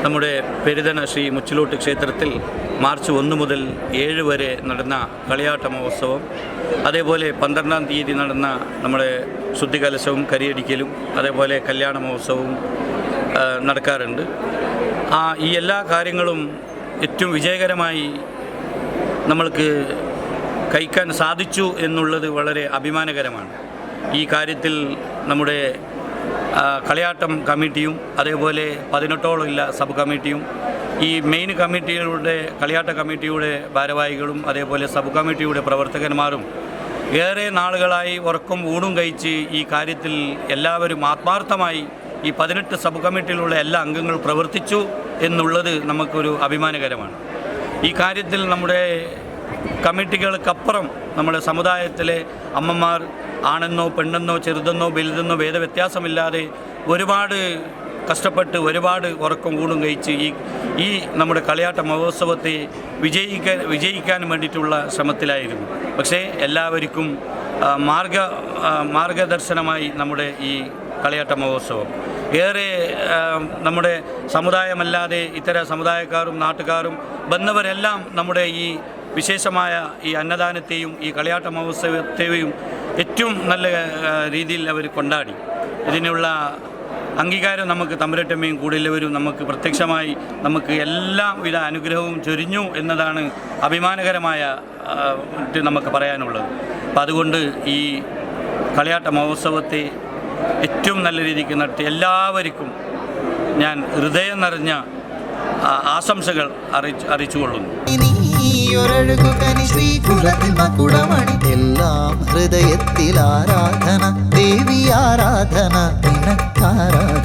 നമ്മുടെ പെരുതന ശ്രീ മുച്ചിലോട്ട് ക്ഷേത്രത്തിൽ മാർച്ച് 1 മുതൽ 7 വരെ നടന്ന കളിയാട്ട മഹോത്സവം, അതേപോലെ 12-ാം തീയതി നടന്ന നമ്മുടെ ശുദ്ധികലശവും കരിയടിക്കലും അതേപോലെ കല്യാണ മഹോത്സവവും നടക്കാറുണ്ട്. ഈ എല്ലാ കാര്യങ്ങളും ഏറ്റവും വിജയകരമായി നമ്മൾക്ക് കഴിക്കാൻ സാധിച്ചു എന്നുള്ളത് വളരെ അഭിമാനകരമാണ്. ഈ കാര്യത്തിൽ നമ്മുടെ കളിയാട്ടം കമ്മിറ്റിയും അതേപോലെ 18ഓളം ഇല്ല സബ് കമ്മിറ്റിയും ഈ മെയിൻ കമ്മിറ്റിയുടെ കളിയാട്ട കമ്മിറ്റിയുടെ ഭാരവാഹികളും അതേപോലെ സബ് കമ്മിറ്റിയുടെ പ്രവർത്തകന്മാരും ഏറെ നാളുകളായി ഉറക്കം ഊണും കഴിച്ച് ഈ കാര്യത്തിൽ എല്ലാവരും ആത്മാർത്ഥമായി ഈ 18 സബ് കമ്മിറ്റിയിലുള്ള എല്ലാ അംഗങ്ങളും പ്രവർത്തിച്ചു എന്നുള്ളത് നമുക്കൊരു അഭിമാനകരമാണ്. ഈ കാര്യത്തിൽ നമ്മുടെ കമ്മിറ്റികൾക്കപ്പുറം നമ്മുടെ സമുദായത്തിലെ അമ്മമാർ ആണെന്നോ പെണ്ണെന്നോ ചെറുതെന്നോ വലുതെന്നോ ഭേദവ്യത്യാസമില്ലാതെ ഒരുപാട് കഷ്ടപ്പെട്ട് ഒരുപാട് ഉറക്കം ഊണും കഴിച്ച് ഈ നമ്മുടെ കളിയാട്ട മഹോത്സവത്തെ വിജയിക്കാൻ വേണ്ടിയിട്ടുള്ള ശ്രമത്തിലായിരുന്നു. പക്ഷേ എല്ലാവർക്കും മാർഗദർശനമായി നമ്മുടെ ഈ കളിയാട്ട മഹോത്സവം ഏറെ നമ്മുടെ സമുദായമല്ലാതെ ഇതര സമുദായക്കാരും നാട്ടുകാരും വന്നവരെല്ലാം നമ്മുടെ ഈ വിശേഷമായ ഈ അന്നദാനത്തെയും ഈ കളിയാട്ട മഹോത്സവത്തെയും ഏറ്റവും നല്ല രീതിയിൽ അവർ കൊണ്ടാടി. ഇതിനുള്ള അംഗീകാരം നമുക്ക് തമ്പുരാട്ടമ്മയും കൂടെയുള്ളവരും നമുക്ക് പ്രത്യക്ഷമായി നമുക്ക് എല്ലാവിധ അനുഗ്രഹവും ചൊരിഞ്ഞു എന്നതാണ് അഭിമാനകരമായ നമുക്ക് പറയാനുള്ളത്. അപ്പം അതുകൊണ്ട് ഈ കളിയാട്ട മഹോത്സവത്തെ ഏറ്റവും നല്ല രീതിക്ക് നടത്തി എല്ലാവർക്കും ഞാൻ ഹൃദയം നിറഞ്ഞ ആശംസകൾ അറിയിച്ചുകൊള്ളുന്നു. എല്ലാം ഹൃദയത്തിൽ ആരാധന, ദേവി ആരാധന, നിനക്കാരാധന.